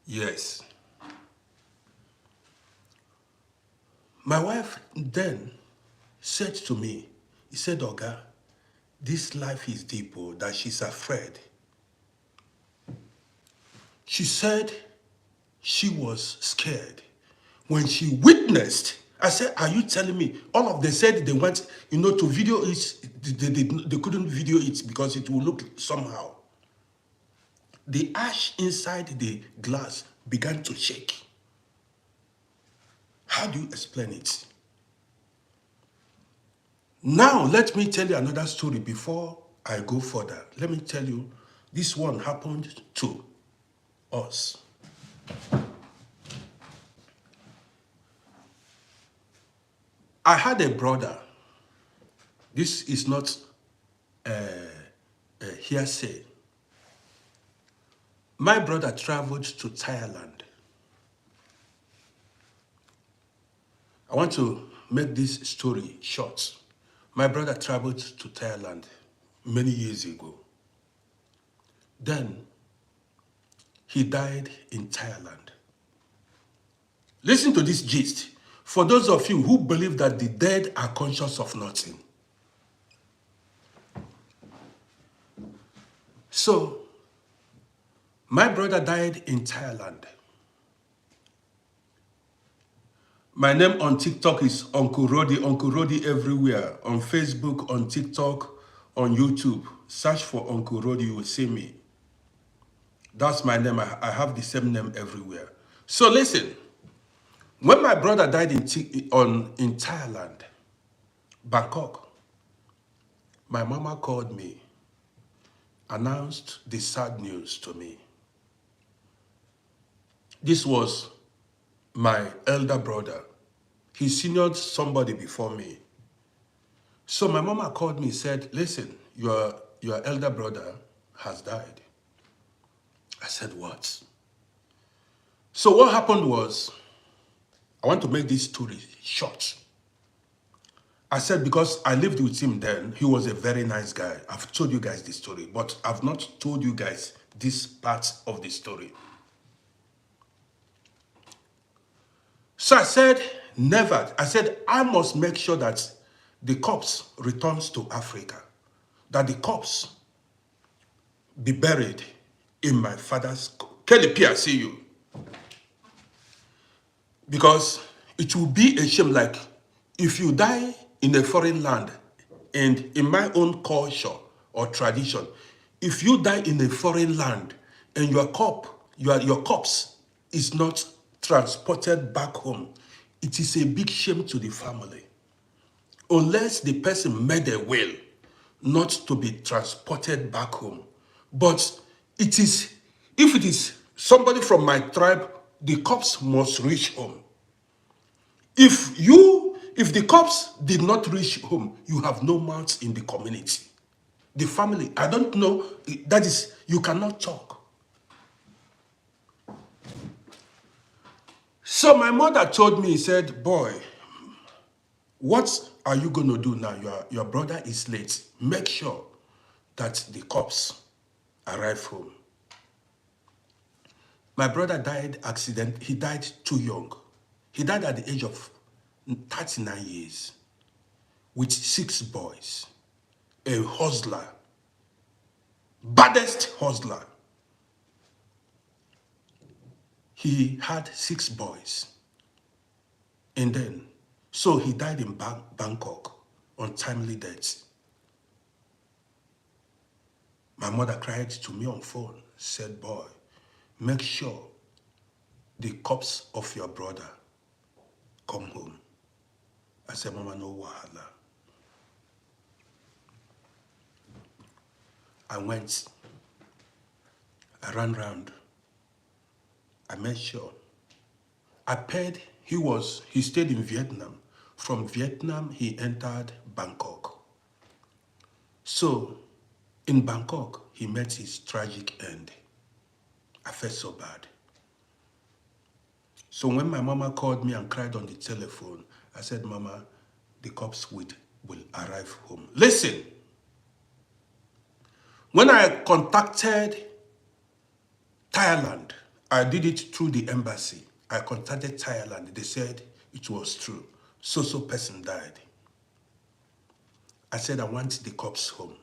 Yes. My wife then said to me, he said, Oga, this life is deep, that she's afraid. She said she was scared. When she witnessed, I said, are you telling me? All of them said they went, to video it. They couldn't video it because it will look somehow. The ash inside the glass began to shake. How do you explain it? Now, let me tell you another story before I go further. Let me tell you, this one happened to us. I had a brother. This is not a hearsay. My brother traveled to Thailand. I want to make this story short. My brother traveled to Thailand many years ago. Then he died in Thailand. Listen to this gist. For those of you who believe that the dead are conscious of nothing. So, my brother died in Thailand. My name on TikTok is Uncle Rodi everywhere. On Facebook, on TikTok, on YouTube. Search for Uncle Rodi, you will see me. That's my name. I have the same name everywhere. So listen, when my brother died in Thailand, Bangkok, my mama called me, announced the sad news to me. This was my elder brother. He seniored somebody before me. So my mama called me and said, listen, your elder brother has died. I said, what? So what happened was, I want to make this story short. I said, because I lived with him then, he was a very nice guy. I've told you guys this story, but I've not told you guys this part of the story. So I said, never. I said, I must make sure that the corpse returns to Africa, that the corpse be buried in my father's KLPRCU. Because it will be a shame, like if you die in a foreign land, and in my own culture or tradition, if you die in a foreign land and your corpse is not transported back home, it is a big shame to the family. Unless the person made a will not to be transported back home. But it is, if it is somebody from my tribe, the cops must reach home. If the cops did not reach home, you have no mouth in the community. The family, I don't know, that is, you cannot talk. So my mother told me, said, boy, what are you going to do now? Your brother is late. Make sure that the cops arrive home. My brother died accident. He died too young. He died at the age of 39 years with 6 boys. A hustler. Baddest hustler. He had 6 boys. And then, so he died in Bangkok, untimely death. My mother cried to me on phone, said, boy, make sure the corpse of your brother come home. I said, Mama, no wahala. I went. I ran round. I made sure. I paid. He stayed in Vietnam. From Vietnam, he entered Bangkok. So, in Bangkok, he met his tragic end. I felt so bad. So when my mama called me and cried on the telephone, I said, Mama, the cops will arrive home. Listen, when I contacted Thailand, I did it through the embassy. I contacted Thailand. They said it was true. So person died. I said, I want the cops home.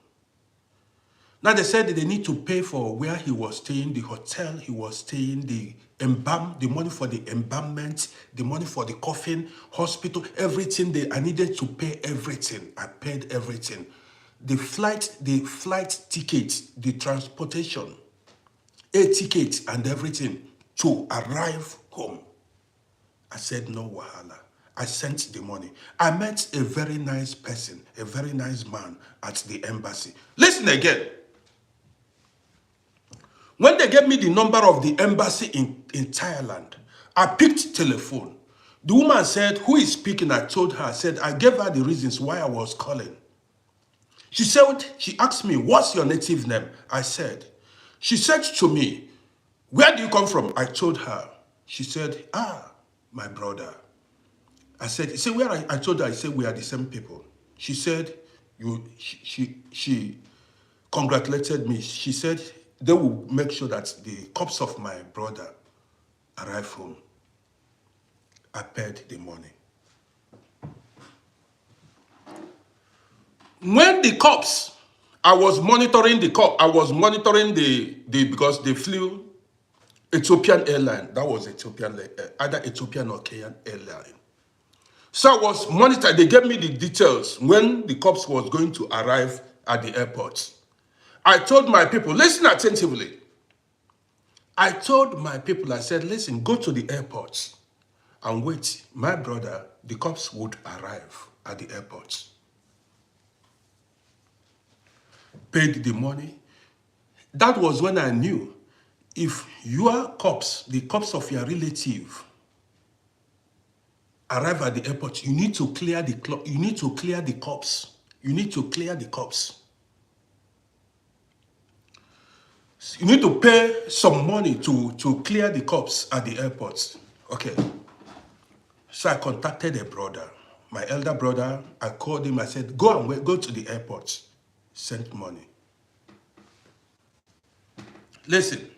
Now they said that they need to pay for where he was staying, the hotel he was staying, the money for the embalmment, the money for the coffin, hospital, everything. I needed to pay everything. I paid everything. The flight ticket, the transportation, air ticket and everything to arrive home. I said, no wahala. I sent the money. I met a very nice person, a very nice man at the embassy. Listen again. When they gave me the number of the embassy in Thailand, I picked telephone. The woman said, who is speaking? I told her, I said, I gave her the reasons why I was calling. She asked me, what's your native name? I said, she said to me, where do you come from? I told her. She said, my brother. I said, where are you? I told her, I said, we are the same people. She said, she congratulated me. She said, they will make sure that the corpse of my brother arrive home. I paid the money. When the cops, I was monitoring because they flew Ethiopian airline. That was Ethiopian, either Ethiopian or Kenyan airline. So I was monitoring. They gave me the details when the cops was going to arrive at the airport. I told my people, listen attentively. I told my people, I said, listen, go to the airport and wait. My brother, the cops would arrive at the airport. Paid the money. That was when I knew if your cops, the cops of your relative, arrive at the airport, you need to clear the cops. You need to clear the cops. You need to pay some money to clear the cops at the airport. Okay. So I contacted a brother, my elder brother. I called him. I said, go and go to the airport. Sent money. Listen.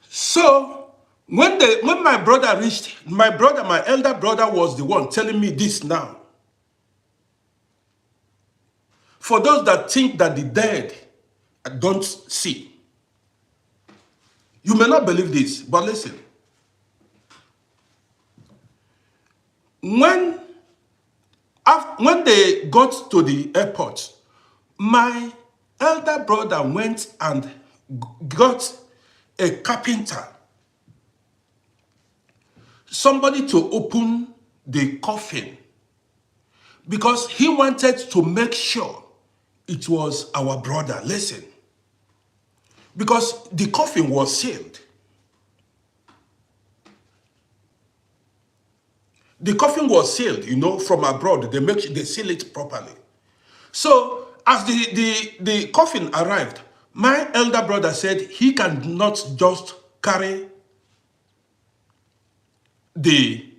So when my brother reached, my elder brother was the one telling me this now. For those that think that the dead don't see, you may not believe this, but listen. When they got to the airport, my elder brother went and got a carpenter somebody to open the coffin because he wanted to make sure it was our brother. Listen, because the coffin was sealed. The coffin was sealed, from abroad. They seal it properly. So as the coffin arrived, my elder brother said he cannot just carry the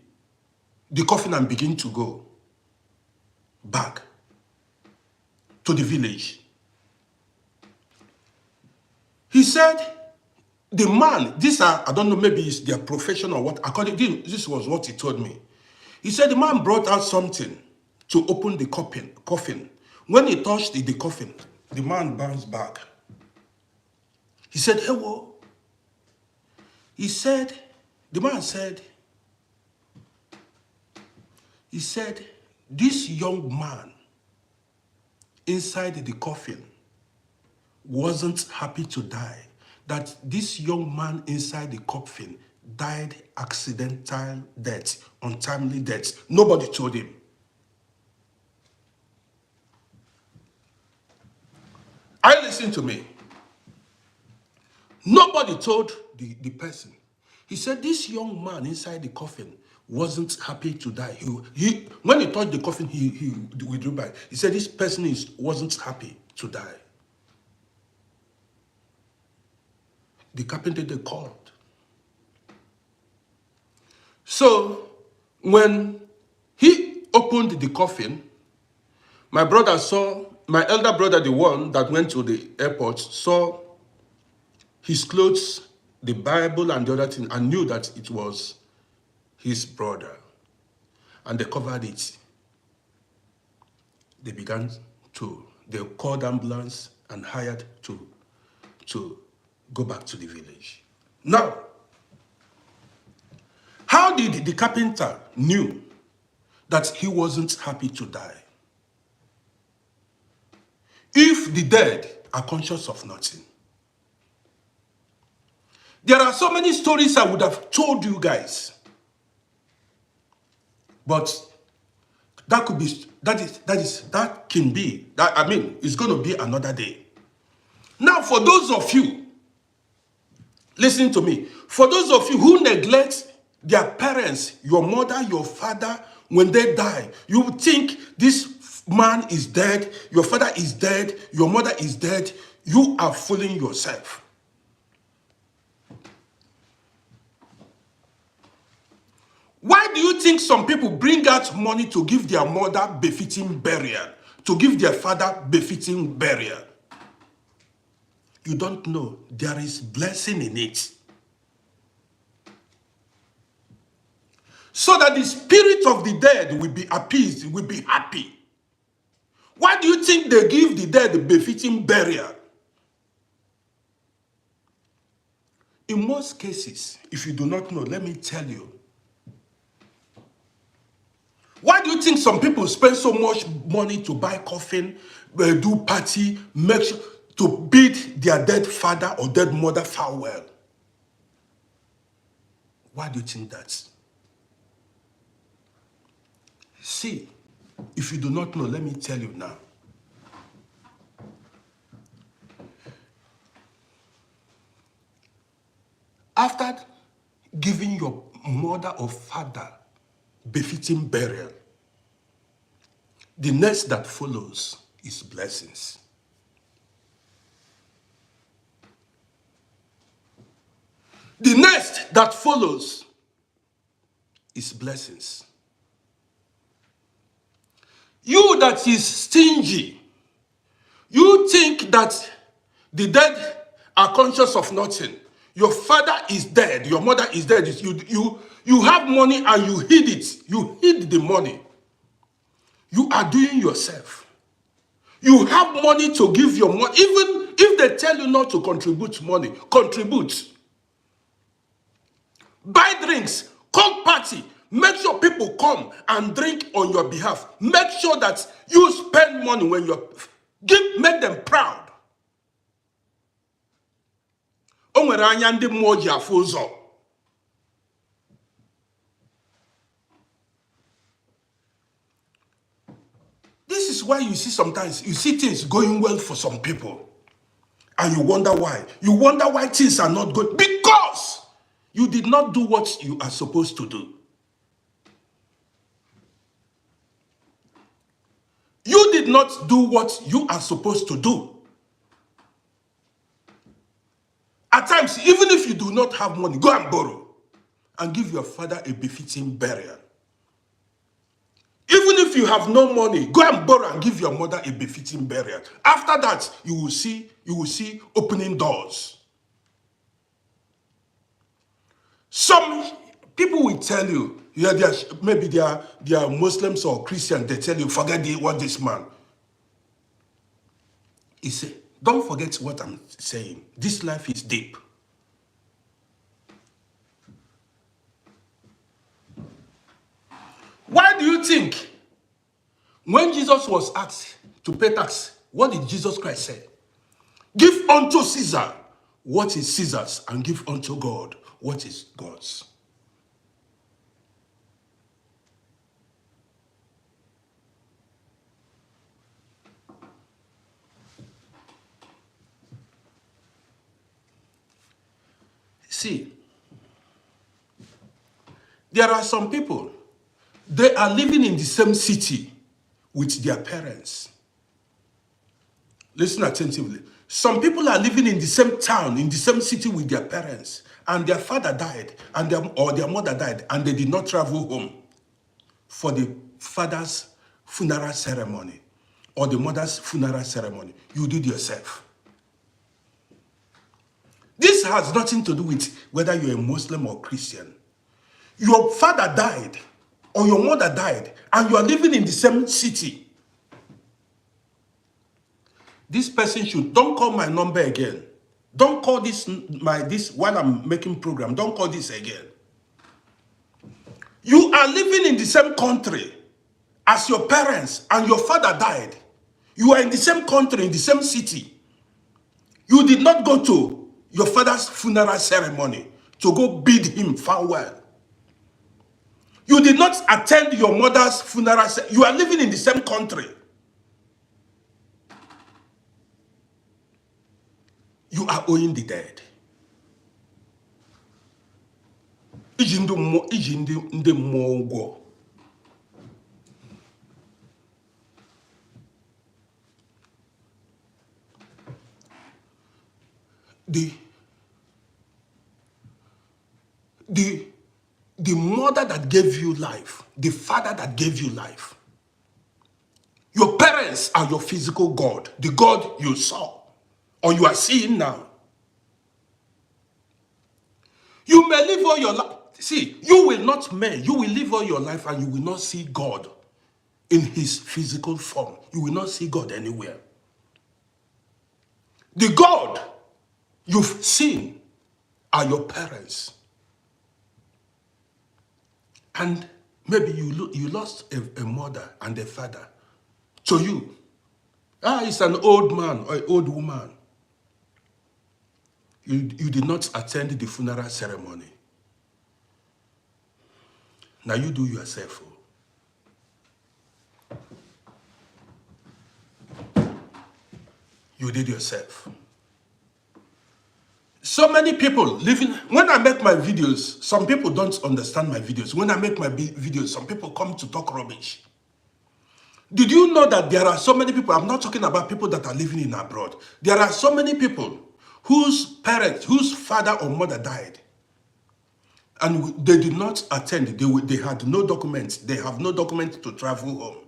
coffin and begin to go back to the village. He said, the man, I don't know, maybe it's their profession or what, this was what he told me. He said the man brought out something to open the coffin. When he touched the coffin, the man bounced back. He said, hello. The man said, this young man inside the coffin wasn't happy to die. That this young man inside the coffin died accidental death, untimely death. Nobody told him. Listen to me. Nobody told the person. He said this young man inside the coffin wasn't happy to die. When he touched the coffin, he withdrew back. He said this person wasn't happy to die. The carpenter they called. So when he opened the coffin, my elder brother, the one that went to the airport, saw his clothes, the Bible and the other thing, and knew that it was his brother. And they covered it. They called ambulance and hired to go back to the village. Now, how did the carpenter knew that he wasn't happy to die? If the dead are conscious of nothing. There are so many stories I would have told you guys. But that can be, it's going to be another day. Now, for those of you, listen to me, for those of you who neglect their parents, your mother, your father, when they die, you think this man is dead, your father is dead, your mother is dead, you are fooling yourself. Why do you think some people bring out money to give their mother befitting burial, to give their father befitting burial? You don't know there is blessing in it. So that the spirit of the dead will be appeased, will be happy. Why do you think they give the dead befitting burial? In most cases, if you do not know, let me tell you. Why do you think some people spend so much money to buy coffin, do party, make sure to bid their dead father or dead mother farewell? Why do you think that? See, if you do not know, let me tell you now. After giving your mother or father befitting burial, the next that follows is blessings. The next that follows is blessings. You that is stingy, you think that the dead are conscious of nothing. Your father is dead, your mother is dead. You have money and you hid it. You hid the money. You are doing yourself. You have money to give your money. Even if they tell you not to contribute money, contribute. Buy drinks, call party. Make sure people come and drink on your behalf. Make sure that you spend money when make them proud. O nwere anya ndị mmụọ ji afụ ụzọ. is why you see sometimes, you see things going well for some people. And you wonder why. You wonder why things are not good. Because you did not do what you are supposed to do. You did not do what you are supposed to do. At times, even if you do not have money, go and borrow and give your father a befitting burial. Even if you have no money, go and borrow and give your mother a befitting burial. After that, you will see opening doors. Some people will tell you, yeah, maybe they are Muslims or Christians, they tell you, forget what this man. He said, don't forget what I'm saying. This life is deep. Why do you think when Jesus was asked to pay tax, what did Jesus Christ say? Give unto Caesar what is Caesar's, and give unto God what is God's. See, there are some people, they are living in the same city with their parents. Listen attentively. Some people are living in the same town, in the same city with their parents, and their father died, or their mother died, and they did not travel home for the father's funeral ceremony or the mother's funeral ceremony. You did yourself. This has nothing to do with whether you're a Muslim or Christian. Your father died or your mother died, and you are living in the same city. This person don't call my number again. Don't call this while I'm making program. Don't call this again. You are living in the same country as your parents, and your father died. You are in the same country, in the same city. You did not go to your father's funeral ceremony to go bid him farewell. You did not attend your mother's funeral. You are living in the same country. You are owing the dead. The mother that gave you life, the father that gave you life, your parents are your physical God, the God you saw or you are seeing now. You may live all your life. See, you will live all your life and you will not see God in his physical form. You will not see God anywhere. The God you've seen are your parents. And maybe you lost a mother and a father to you. It's an old man or an old woman. You did not attend the funeral ceremony. Now you do yourself. You did yourself. So many people living, when I make my videos, some people don't understand my videos. When I make my videos, some people come to talk rubbish. Did you know that there are so many people, I'm not talking about people that are living in abroad. There are so many people whose parents, whose father or mother died, and they did not attend. They had no documents. They have no documents to travel home.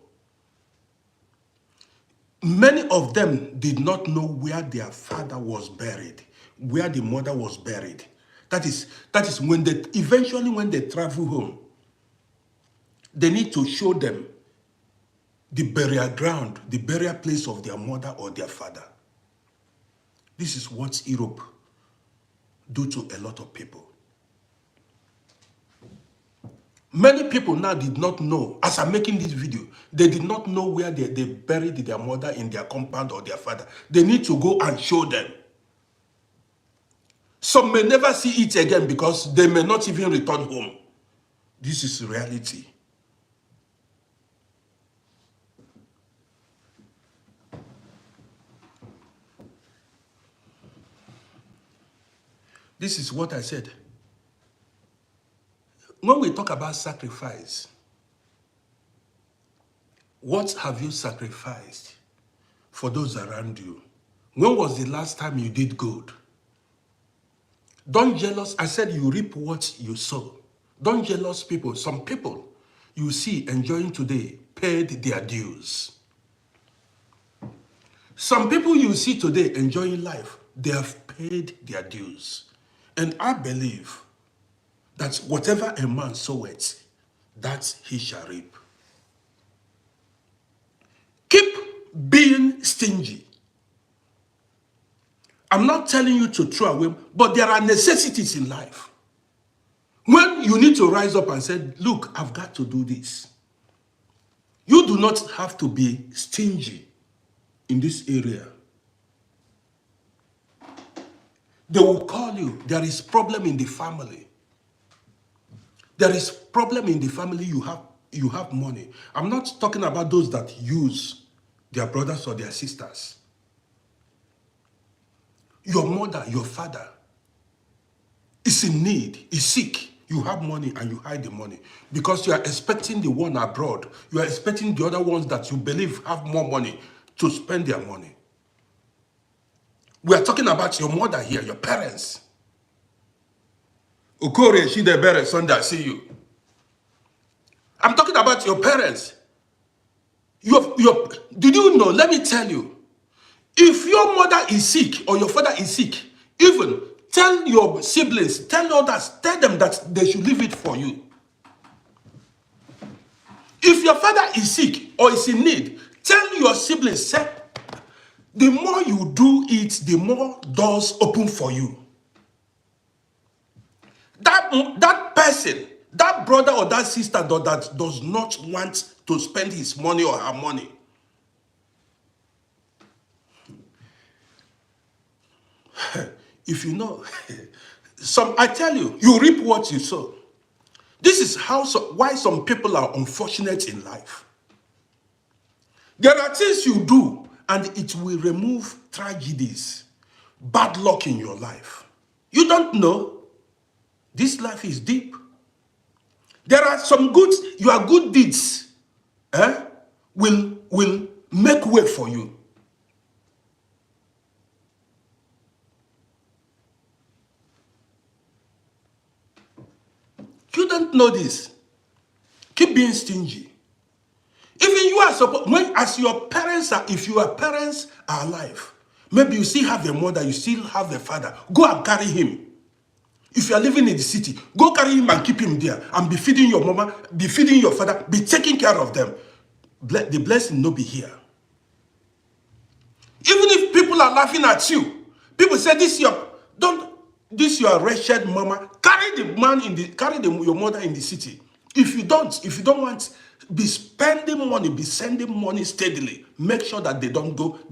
Many of them did not know where their father was buried, where the mother was buried. That is when eventually when they travel home, they need to show them the burial ground, the burial place of their mother or their father. This is what Europe do to a lot of people. Many people now did not know, as I'm making this video, they did not know where they buried their mother in their compound or their father. They need to go and show them. Some may never see it again because they may not even return home. This is reality. This is what I said. When we talk about sacrifice, what have you sacrificed for those around you? When was the last time you did good? Don't jealous. I said you reap what you sow. Don't jealous people. Some people you see enjoying today paid their dues. Some people you see today enjoying life, they have paid their dues. And I believe that whatever a man soweth, that he shall reap. Keep being stingy. I'm not telling you to throw away, but there are necessities in life. When you need to rise up and say, look, I've got to do this. You do not have to be stingy in this area. They will call you. There is problem in the family. There is problem in the family. You have money. I'm not talking about those that use their brothers or their sisters. Your mother, your father is in need, is sick. You have money and you hide the money because you are expecting the one abroad. You are expecting the other ones that you believe have more money to spend their money. We are talking about your mother here, your parents. Okore, Shidebere, Sunday, I see you. I'm talking about your parents. Did you know, let me tell you, if your mother is sick or your father is sick, even tell your siblings, tell others, tell them that they should leave it for you. If your father is sick or is in need, tell your siblings, say, the more you do it, the more doors open for you. That person, that brother or that sister that does not want to spend his money or her money, if you know, I tell you, you reap what you sow. This is why some people are unfortunate in life. There are things you do, and it will remove tragedies, bad luck in your life. You don't know. This life is deep. There are some your good deeds will make way for you. You don't know this. Keep being stingy. Even you are supposed, as your parents are, if your parents are alive, maybe you still have a mother, you still have a father, go and carry him. If you are living in the city, go carry him and keep him there and be feeding your mama, be feeding your father, be taking care of them. The blessing no be here. Even if people are laughing at you, people say this your wretched mama, carry your mother in the city. If you don't want, be spending money, be sending money steadily. Make sure that they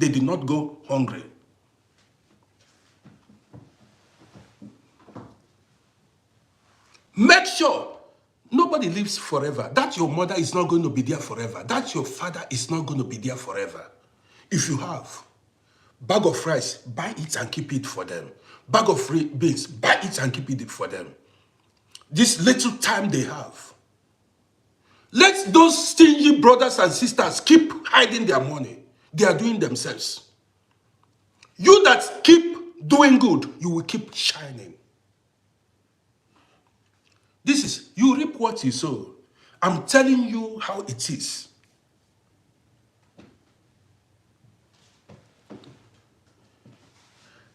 did not go hungry. Make sure nobody lives forever. That your mother is not going to be there forever. That your father is not going to be there forever. If you have bag of rice, buy it and keep it for them. Bag of beans, buy it and keep it for them. This little time they have. Let those stingy brothers and sisters keep hiding their money. They are doing themselves. You that keep doing good, you will keep shining. This is, you reap what you sow. I'm telling you how it is.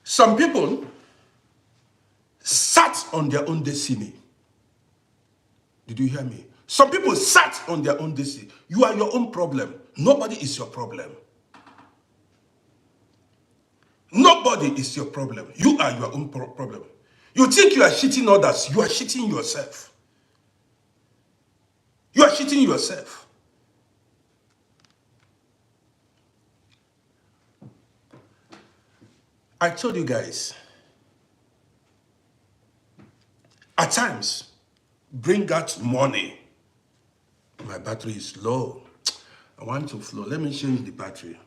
Some people sat on their own destiny. Did you hear me? Some people sat on their own destiny. You are your own problem. Nobody is your problem. Nobody is your problem. You are your own problem. You think you are cheating others. You are cheating yourself. You are cheating yourself. I told you guys, at times, bring out money. My battery is low. I want to flow. Let me change the battery.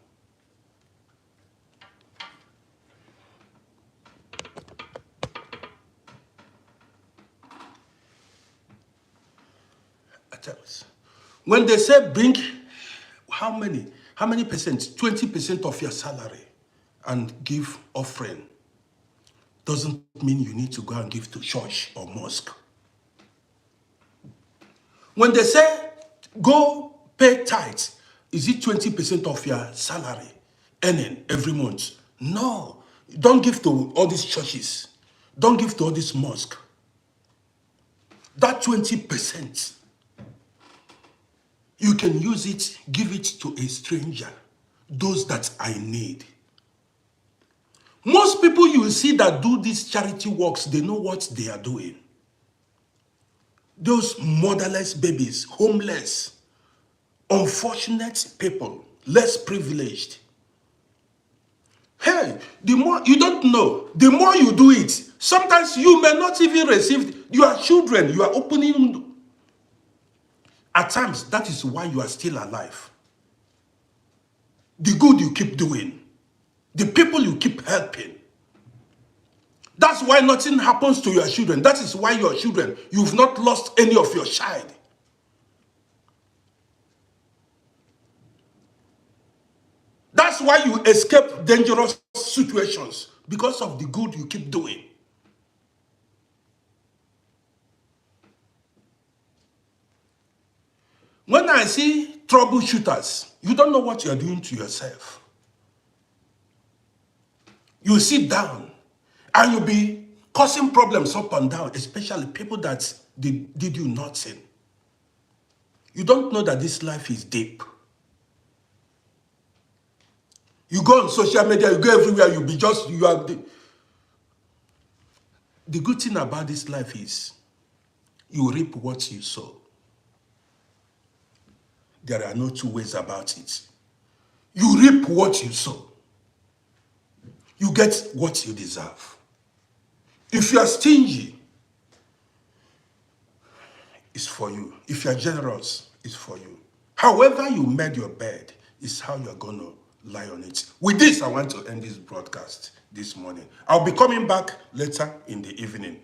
else. When they say bring how many percent? 20% of your salary and give offering doesn't mean you need to go and give to church or mosque. When they say go pay tithes, is it 20% of your salary earning every month? No. Don't give to all these churches. Don't give to all these mosques. That 20%, you can use it, give it to a stranger, those that I need. Most people you see that do these charity works, they know what they are doing. Those motherless babies, homeless, unfortunate people, less privileged. Hey, the more you don't know, the more you do it, sometimes you may not even receive your children. You are opening. At times, that is why you are still alive. The good you keep doing, the people you keep helping. That's why nothing happens to your children. That is why your children, you've not lost any of your child. That's why you escape dangerous situations, because of the good you keep doing. When I see troubleshooters, you don't know what you're doing to yourself. You sit down and you'll be causing problems up and down, especially people that did you nothing. You don't know that this life is deep. You go on social media, you go everywhere, you are the good thing about this life is you reap what you sow. There are no two ways about it. You reap what you sow. You get what you deserve. If you are stingy, it's for you. If you are generous, it's for you. However you made your bed is how you're going to lie on it. With this, I want to end this broadcast this morning. I'll be coming back later in the evening.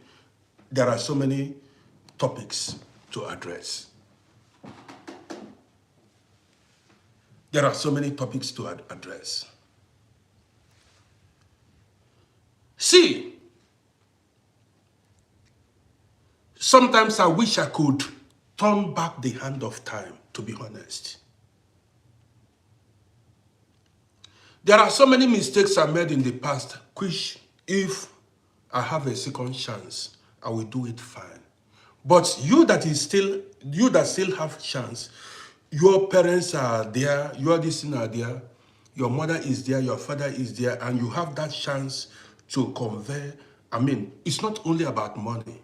There are so many topics to address. There are so many topics to address. See, sometimes I wish I could turn back the hand of time, to be honest. There are so many mistakes I made in the past, which if I have a second chance, I will do it fine. But you that still have chance, your parents are there, your descendants are there, your mother is there, your father is there, and you have that chance to convey. I mean, it's not only about money.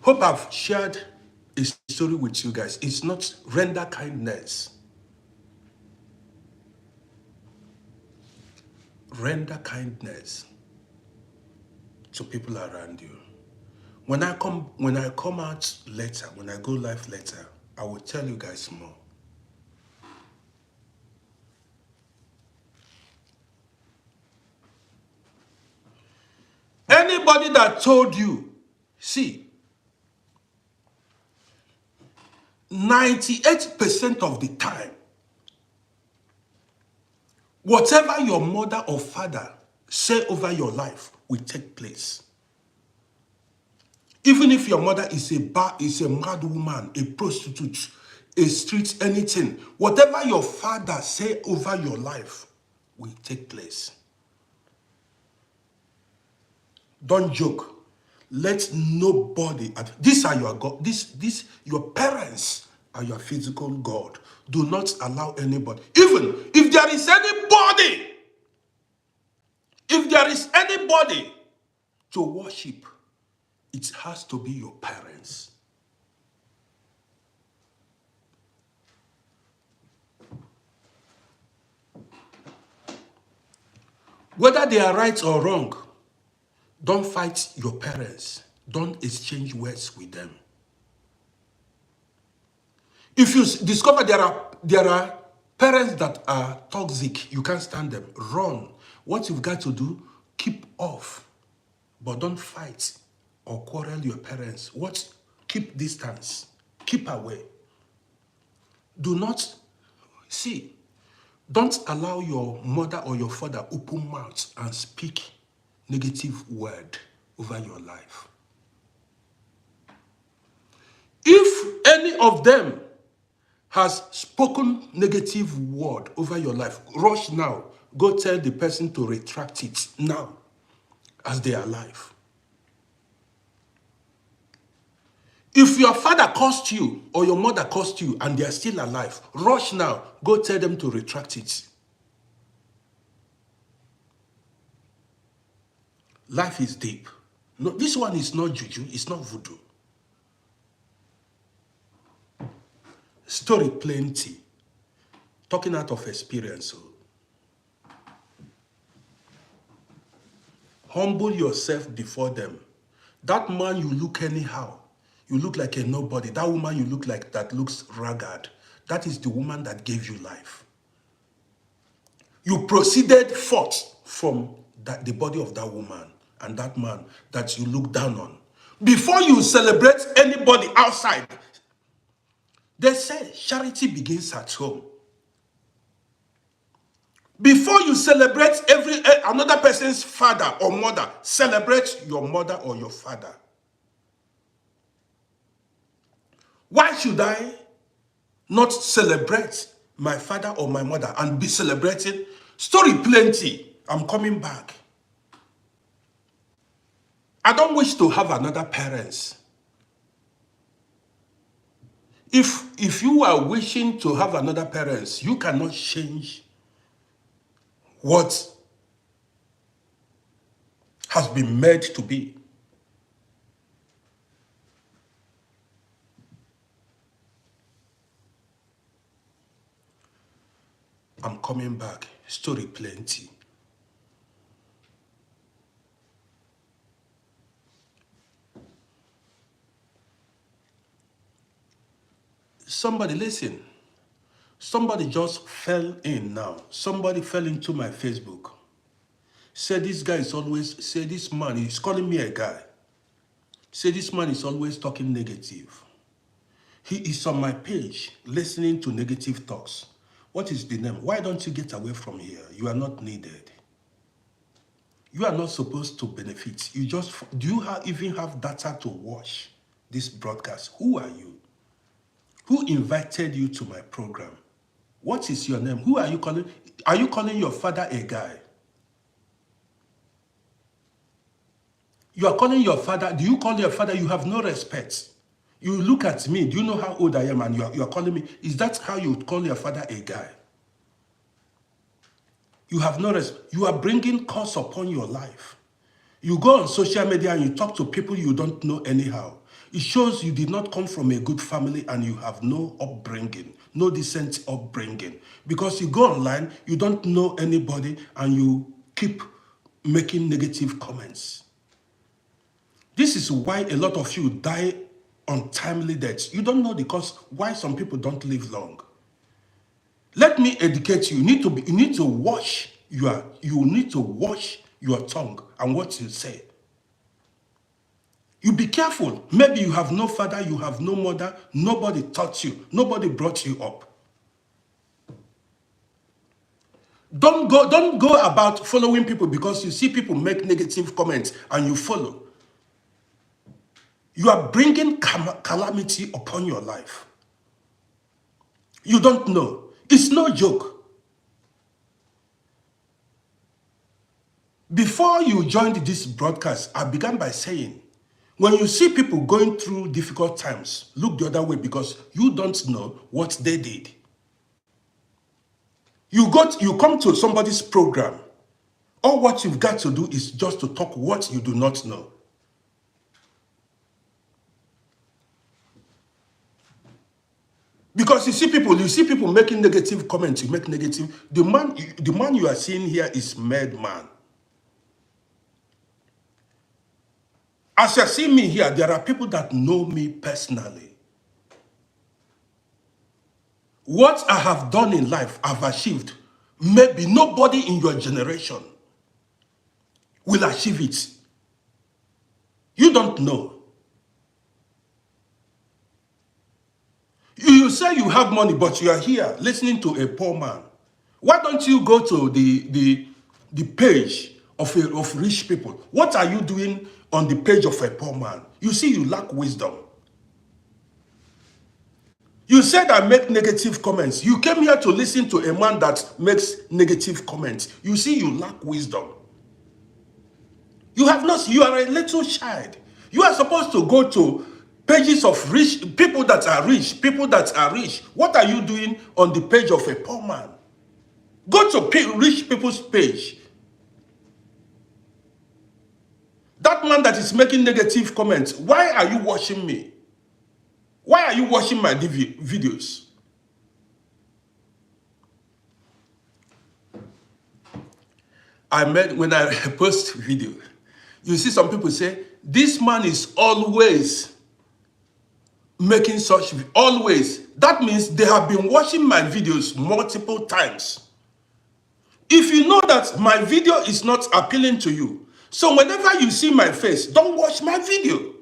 Hope I've shared a story with you guys. It's not render kindness. Render kindness to people around you. When I come out later, when I go live later, I will tell you guys more. Anybody that told you, see, 98% of the time, whatever your mother or father say over your life will take place. Even if your mother is a mad woman, a prostitute, a street, anything, whatever your father say over your life will take place. Don't joke. Let nobody. These are your God. Your parents are your physical God. Do not allow anybody. Even if there is anybody to worship, it has to be your parents. Whether they are right or wrong, don't fight your parents. Don't exchange words with them. If you discover there are parents that are toxic, you can't stand them, run. What you've got to do, keep off. But don't fight. or quarrel your parents, what? Keep distance. Keep away. Do not, see, don't allow your mother or your father open mouth and speak negative word over your life. If any of them has spoken negative word over your life, rush now. Go tell the person to retract it now as they are alive. If your father cursed you or your mother cursed you and they are still alive, rush now. Go tell them to retract it. Life is deep. No, this one is not juju, it's not voodoo. Story plenty. Talking out of experience. Humble yourself before them. That man, you look anyhow. You look like a nobody. That woman you look like that looks ragged. That is the woman that gave you life. You proceeded forth from the body of that woman and that man that you look down on. Before you celebrate anybody outside, they say charity begins at home. Before you celebrate another person's father or mother, celebrate your mother or your father. Why should I not celebrate my father or my mother and be celebrating? Story plenty. I'm coming back. I don't wish to have another parents. If you are wishing to have another parents, you cannot change what has been made to be. I'm coming back. Story plenty. Somebody listen. Somebody just fell in now. Somebody fell into my Facebook. Say this guy is always, say this man, he's calling me a guy. Say this man is always talking negative. He is on my page listening to negative talks. What is the name? Why don't you get away from here? You are not needed. You are not supposed to benefit. You just, do you even have data to watch this broadcast? Who are you? Who invited you to my program? What is your name? Who are you calling? Are you calling your father a guy? You are calling your father, do you call your father? You have no respect. You look at me, do you know how old I am and you are calling me? Is that how you would call your father a guy? You have no respect. You are bringing curse upon your life. You go on social media and you talk to people you don't know anyhow. It shows you did not come from a good family and you have no upbringing, no decent upbringing. Because you go online, you don't know anybody and you keep making negative comments. This is why a lot of you die untimely deaths. You don't know the cause why some people don't live long. Let me educate you. You need to wash your tongue and what you say. You be careful. Maybe you have no father, you have no mother, nobody taught you, nobody brought you up. Don't go about following people because you see people make negative comments and you follow. You are bringing calamity upon your life. You don't know. It's no joke. Before you joined this broadcast, I began by saying, when you see people going through difficult times, look the other way because you don't know what they did. You come to somebody's program. All what you've got to do is just to talk what you do not know. Because you see people making negative comments, you make negative. The man you are seeing here is mad man. As you see me here, there are people that know me personally. What I have done in life, I've achieved. Maybe nobody in your generation will achieve it. You don't know. You say you have money, but you are here listening to a poor man. Why don't you go to the page of rich people? What are you doing on the page of a poor man? You see, you lack wisdom. You said I make negative comments. You came here to listen to a man that makes negative comments. You see, you lack wisdom. You have not, you are a little child. You are supposed to go to pages of rich people that are rich, people that are rich. What are you doing on the page of a poor man? Go to rich people's page. That man that is making negative comments, why are you watching me? Why are you watching my videos? When I post video, you see some people say, this man is always making such, always. That means they have been watching my videos multiple times. If you know that my video is not appealing to you, so whenever you see my face, don't watch my video.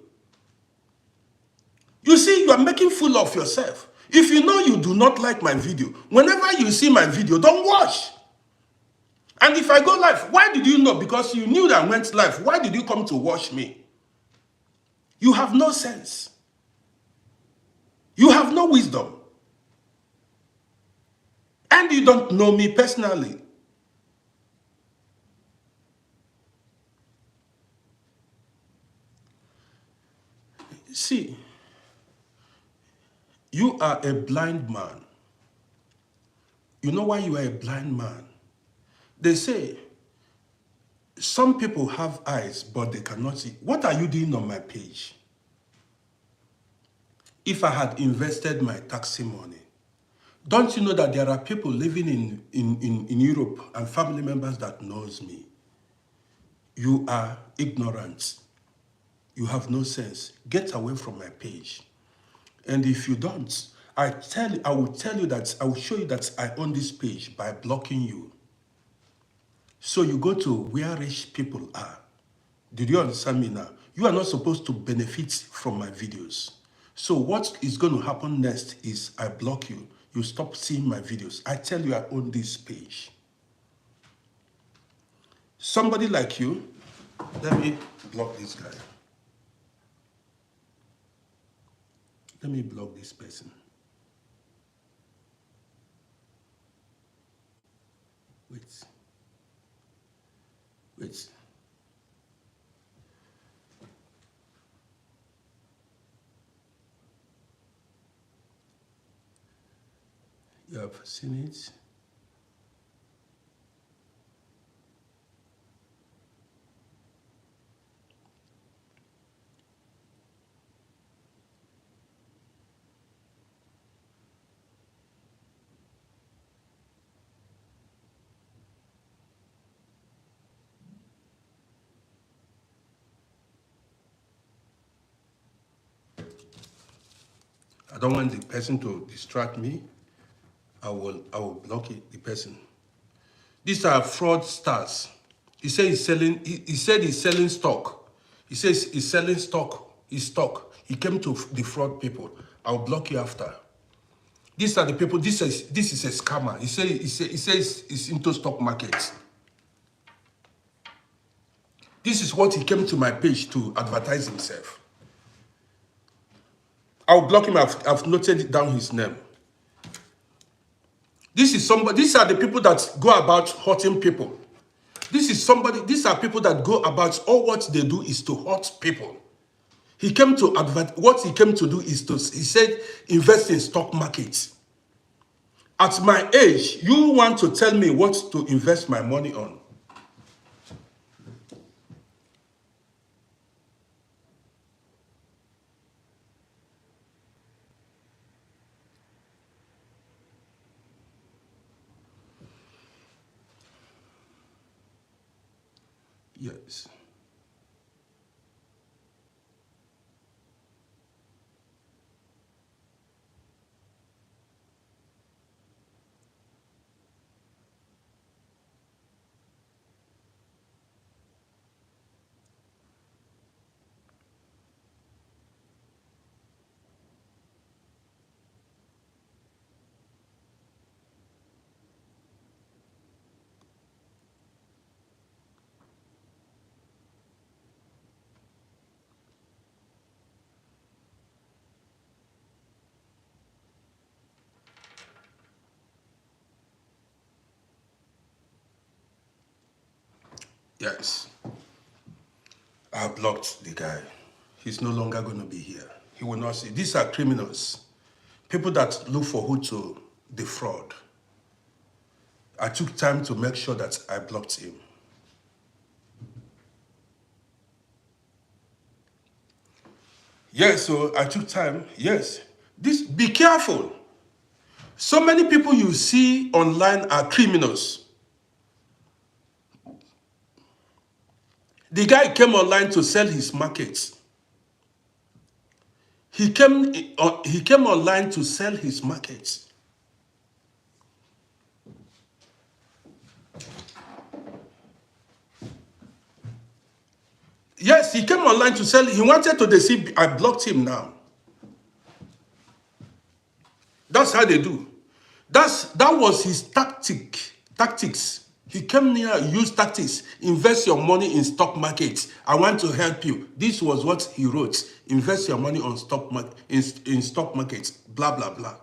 You see, you are making fool of yourself. If you know you do not like my video, whenever you see my video, don't watch. And if I go live, why did you know? Because you knew that I went live. Why did you come to watch me? You have no sense. You have no wisdom. And you don't know me personally. See, you are a blind man. You know why you are a blind man? They say, some people have eyes, but they cannot see. What are you doing on my page? If I had invested my taxi money, don't you know that there are people living in Europe and family members that knows me? You are ignorant. You have no sense. Get away from my page. And if you don't, I will tell you that, I will show you that I own this page by blocking you. So you go to where rich people are. Did you understand me now? You are not supposed to benefit from my videos. So what is going to happen next is I block you. You stop seeing my videos. I tell you I own this page. Somebody like you, let me block this guy. Let me block this person. Wait. Wait. You have seen it? I don't want the person to distract me. I will block it, the person. These are fraudsters. He said he's selling stock. He says he's selling stock, his stock. He came to defraud people. I'll block you after. These are the people, this is a scammer. He says he's into stock markets. This is what he came to my page to advertise himself. I'll block him. I've noted down his name. These are the people that go about hurting people. These are people that go about, all what they do is to hurt people. He came to what he came to do is he said, invest in stock markets. At my age, you want to tell me what to invest my money on? Yes. Yes. I blocked the guy. He's no longer going to be here. He will not see. These are criminals. People that look for who to defraud. I took time to make sure that I blocked him. Yes, so I took time. Yes. Be careful. So many people you see online are criminals. The guy came online to sell his markets. He came online to sell his markets. Yes, he came online to sell. He wanted to deceive. I blocked him now. That's how they do. That was his tactics. He came near, used tactics. Invest your money in stock markets. I want to help you. This was what he wrote. Invest your money on stock market in stock markets. Blah blah blah.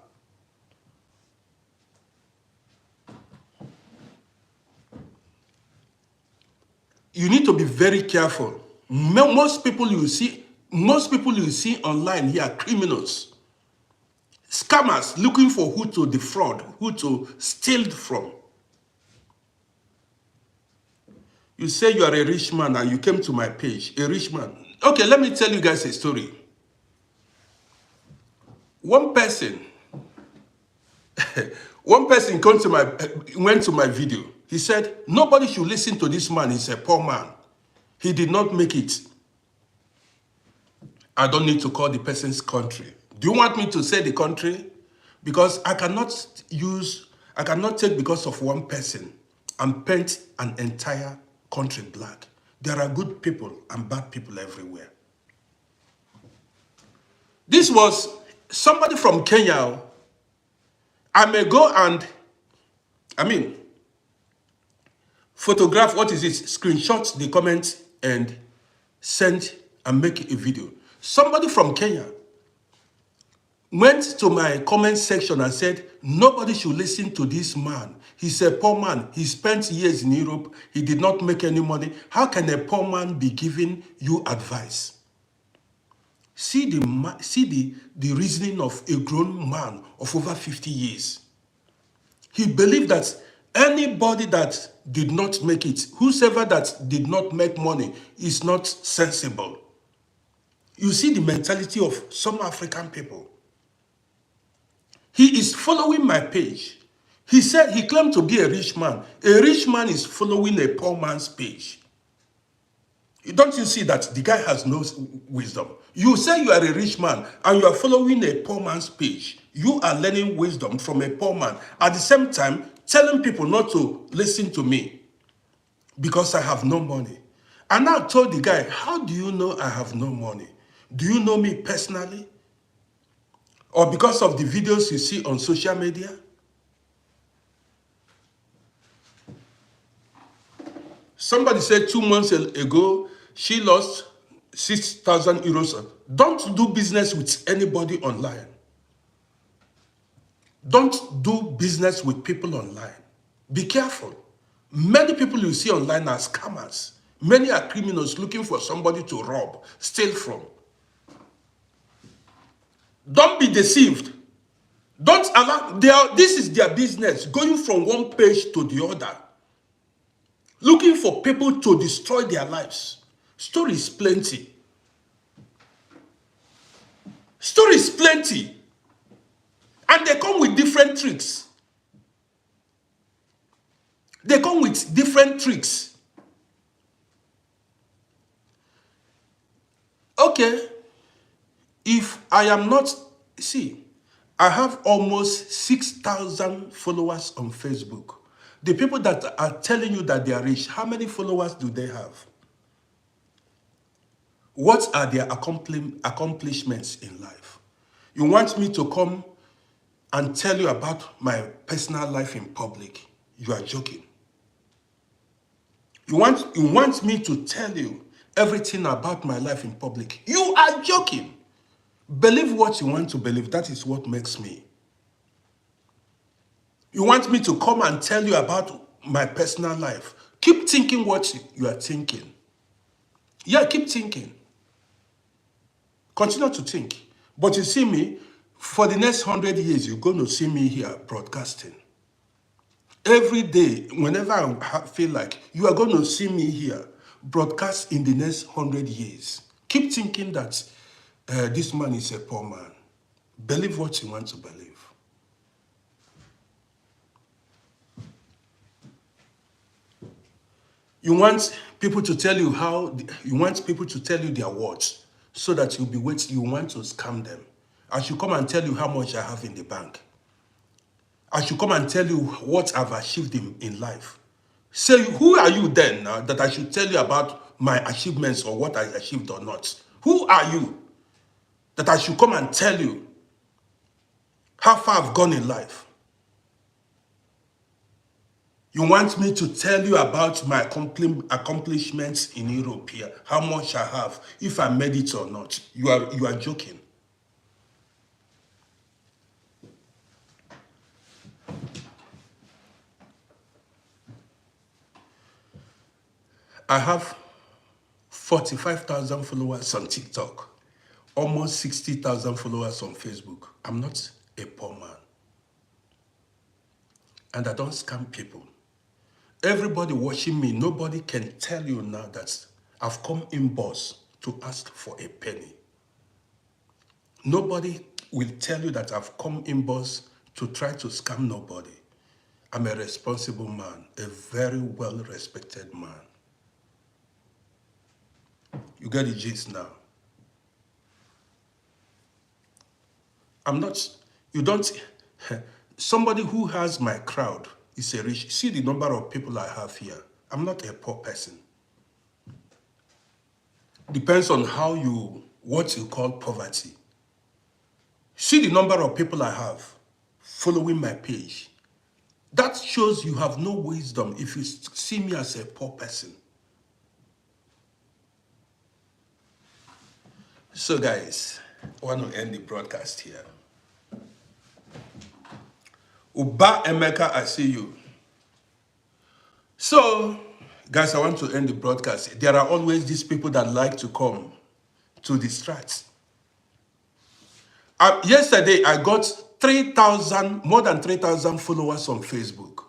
You need to be very careful. Most people you see online here are criminals. Scammers looking for who to defraud, who to steal from. You say you are a rich man and you came to my page, a rich man. Okay, let me tell you guys a story. One person went to my video. He said, nobody should listen to this man. He's a poor man. He did not make it. I don't need to call the person's country. Do you want me to say the country? Because I cannot take because of one person and paint an entire country black. There are good people and bad people everywhere. This was somebody from Kenya. I may go and, photograph, screenshot the comments and send and make a video. Somebody from Kenya went to my comment section and said, nobody should listen to this man. He's a poor man. He spent years in Europe. He did not make any money. How can a poor man be giving you advice? See the reasoning of a grown man of over 50 years. He believed that anybody that did not make it, whosoever that did not make money, is not sensible. You see the mentality of some African people. He is following my page. He said he claimed to be a rich man. A rich man is following a poor man's page. Don't you see that the guy has no wisdom? You say you are a rich man and you are following a poor man's page. You are learning wisdom from a poor man. At the same time, telling people not to listen to me because I have no money. And I told the guy, how do you know I have no money? Do you know me personally? Or because of the videos you see on social media? Somebody said 2 months ago, she lost 6,000 euros. Don't do business with anybody online. Don't do business with people online. Be careful. Many people you see online are scammers. Many are criminals looking for somebody to rob, steal from. Don't be deceived. Don't allow, this is their business, going from one page to the other, looking for people to destroy their lives. Stories plenty. Stories plenty. And they come with different tricks. They come with different tricks. Okay, if I am not, see, I have almost 6,000 followers on Facebook. The people that are telling you that they are rich, how many followers do they have? What are their accomplishments in life? You want me to come and tell you about my personal life in public? You are joking. You want me to tell you everything about my life in public? You are joking. Believe what you want to believe. That is what makes me. You want me to come and tell you about my personal life? Keep thinking what you are thinking. Yeah, keep thinking. Continue to think. But you see me, for the next 100 years, you're going to see me here broadcasting. Every day, whenever I feel like, you are going to see me here broadcast in the next 100 years. Keep thinking that this man is a poor man. Believe what you want to believe. You want people to tell you their words so that you'll be waiting. You want to scam them. I should come and tell you how much I have in the bank. I should come and tell you what I've achieved in life. Say, who are you then now that I should tell you about my achievements or what I achieved or not? Who are you that I should come and tell you how far I've gone in life? You want me to tell you about my accomplishments in Europe here, how much I have, if I made it or not? You are joking. I have 45,000 followers on TikTok, almost 60,000 followers on Facebook. I'm not a poor man. And I don't scam people. Everybody watching me, nobody can tell you now that I've come in boss to ask for a penny. Nobody will tell you that I've come in boss to try to scam nobody. I'm a responsible man, a very well-respected man. You get the gist now. Somebody who has my crowd is a rich. See the number of people I have here. I'm not a poor person. Depends on what you call poverty. See the number of people I have following my page. That shows you have no wisdom if you see me as a poor person. So guys, I want to end the broadcast here. Uba Emeka, I see you. So, guys, I want to end the broadcast. There are always these people that like to come to distract. Yesterday, I got more than 3,000 followers on Facebook.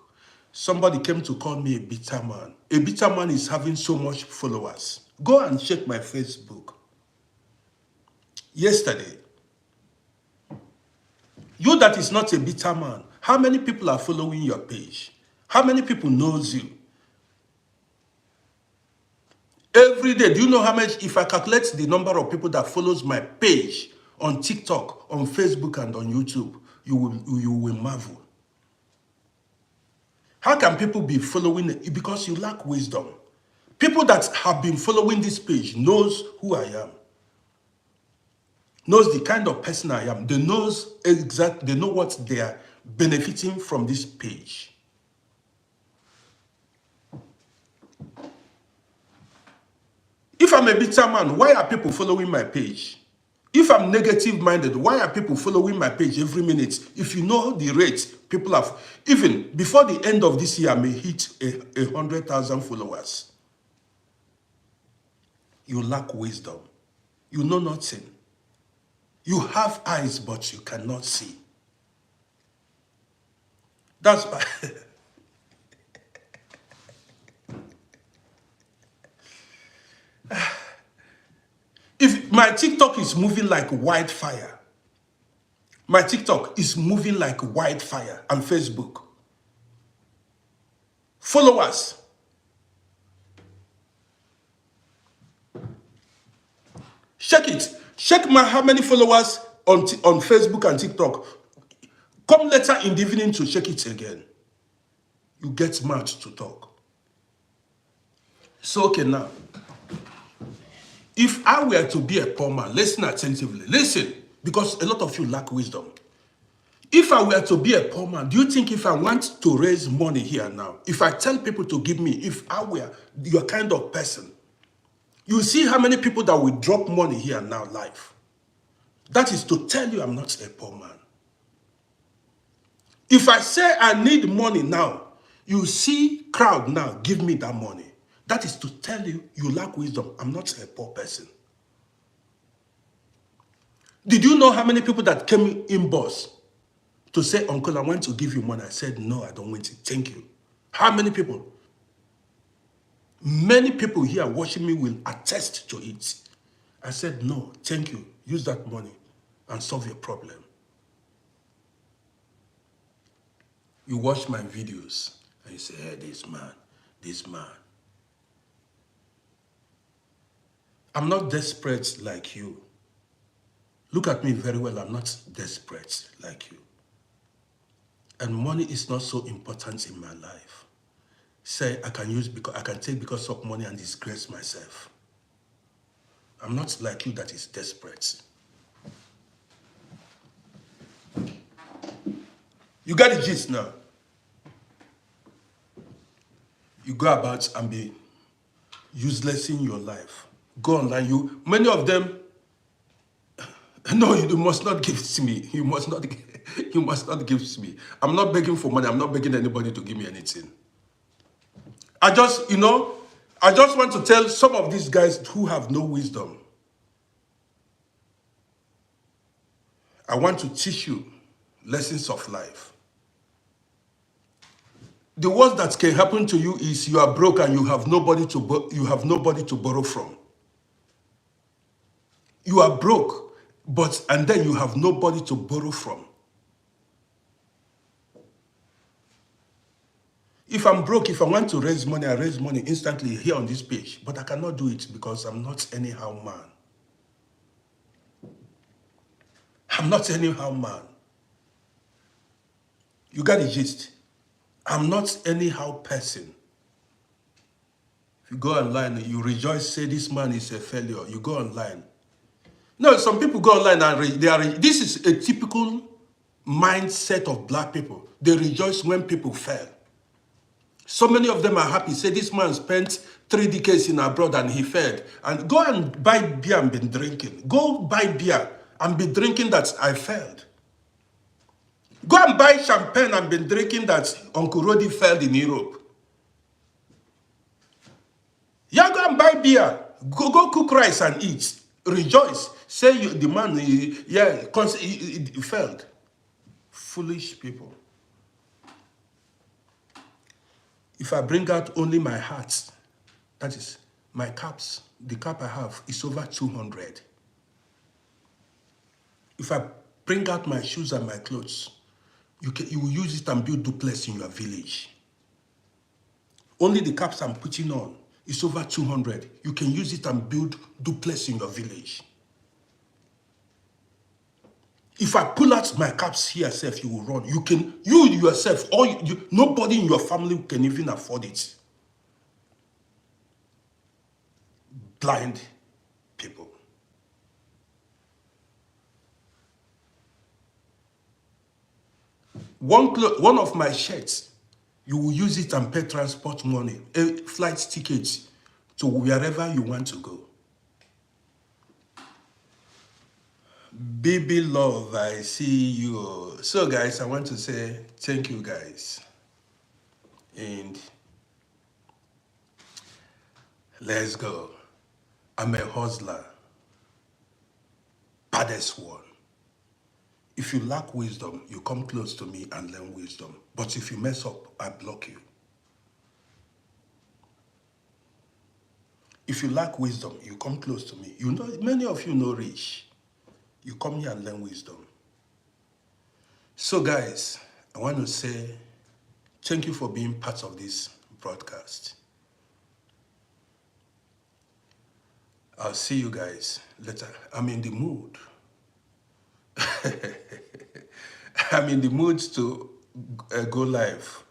Somebody came to call me a bitter man. A bitter man is having so much followers. Go and check my Facebook. Yesterday, you that is not a bitter man, how many people are following your page? How many people knows you? Every day, do you know how much, if I calculate the number of people that follows my page on TikTok, on Facebook, and on YouTube, you will marvel. How can people be following it? Because you lack wisdom. People that have been following this page knows who I am. Knows the kind of person I am. They know what they are benefiting from this page. If I'm a bitter man, why are people following my page? If I'm negative-minded, why are people following my page every minute? If you know the rate, people have, even before the end of this year, I may hit 100,000 followers. You lack wisdom. You know nothing. You have eyes, but you cannot see. That's why. If my TikTok is moving like wildfire, my TikTok is moving like wildfire, and Facebook. Followers. Check it. Check how many followers on Facebook and TikTok. Come later in the evening to check it again. You get mad to talk. So, okay, now. If I were to be a poor man, listen attentively. Listen, because a lot of you lack wisdom. If I were to be a poor man, do you think if I want to raise money here now, if I tell people to give me, if I were your kind of person, you see how many people that will drop money here now live? That is to tell you I'm not a poor man. If I say I need money now, you see crowd now give me that money. That is to tell you, you lack wisdom. I'm not a poor person. Did you know how many people that came in, boss, to say, Uncle, I want to give you money? I said, no, I don't want it. Thank you. How many people? Many people here watching me will attest to it. I said, no, thank you. Use that money and solve your problem. You watch my videos and you say, hey, this man, this man. I'm not desperate like you. Look at me very well. I'm not desperate like you. And money is not so important in my life. Say I can use because I can take because of money and disgrace myself. I'm not like you that is desperate. You got the gist now. You go about and be useless in your life. Go online. Many of them. No, you must not give to me. You must not give to me. I'm not begging for money. I'm not begging anybody to give me anything. I just want to tell some of these guys who have no wisdom. I want to teach you lessons of life. The worst that can happen to you is you are broke and you have nobody to borrow from. You are broke, and then you have nobody to borrow from. If I'm broke, if I want to raise money, I raise money instantly here on this page. But I cannot do it because I'm not anyhow man. I'm not anyhow man. You got the gist. I'm not anyhow person. If you go online, you rejoice, say this man is a failure. You go online. No, some people go online and this is a typical mindset of black people. They rejoice when people fail. So many of them are happy. Say this man spent 3 decades in abroad and he failed. And go and buy beer and be drinking. Go buy beer and be drinking that I failed. Go and buy champagne and be drinking that Uncle Rodi failed in Europe. Yeah, go and buy beer. Go cook rice and eat. Rejoice. Say the man, he failed. Foolish people. If I bring out only my heart, that is my caps, the cap I have is over 200. If I bring out my shoes and my clothes, you will use it and build duplex in your village. Only the caps I'm putting on is over 200. You can use it and build duplex in your village. If I pull out my caps here, self, you will run. You yourself, or nobody in your family can even afford it. Blind people. One of my shirts, you will use it and pay transport money, flight tickets to wherever you want to go. Baby love, I see you. So guys, I want to say thank you guys. And let's go. I'm a hustler. Baddest one. If you lack wisdom, you come close to me and learn wisdom. But if you mess up, I block you. If you lack wisdom, you come close to me. You know, many of you know rich. You come here and learn wisdom. So guys, I want to say thank you for being part of this broadcast. I'll see you guys later. I'm in the mood. I'm in the mood to go live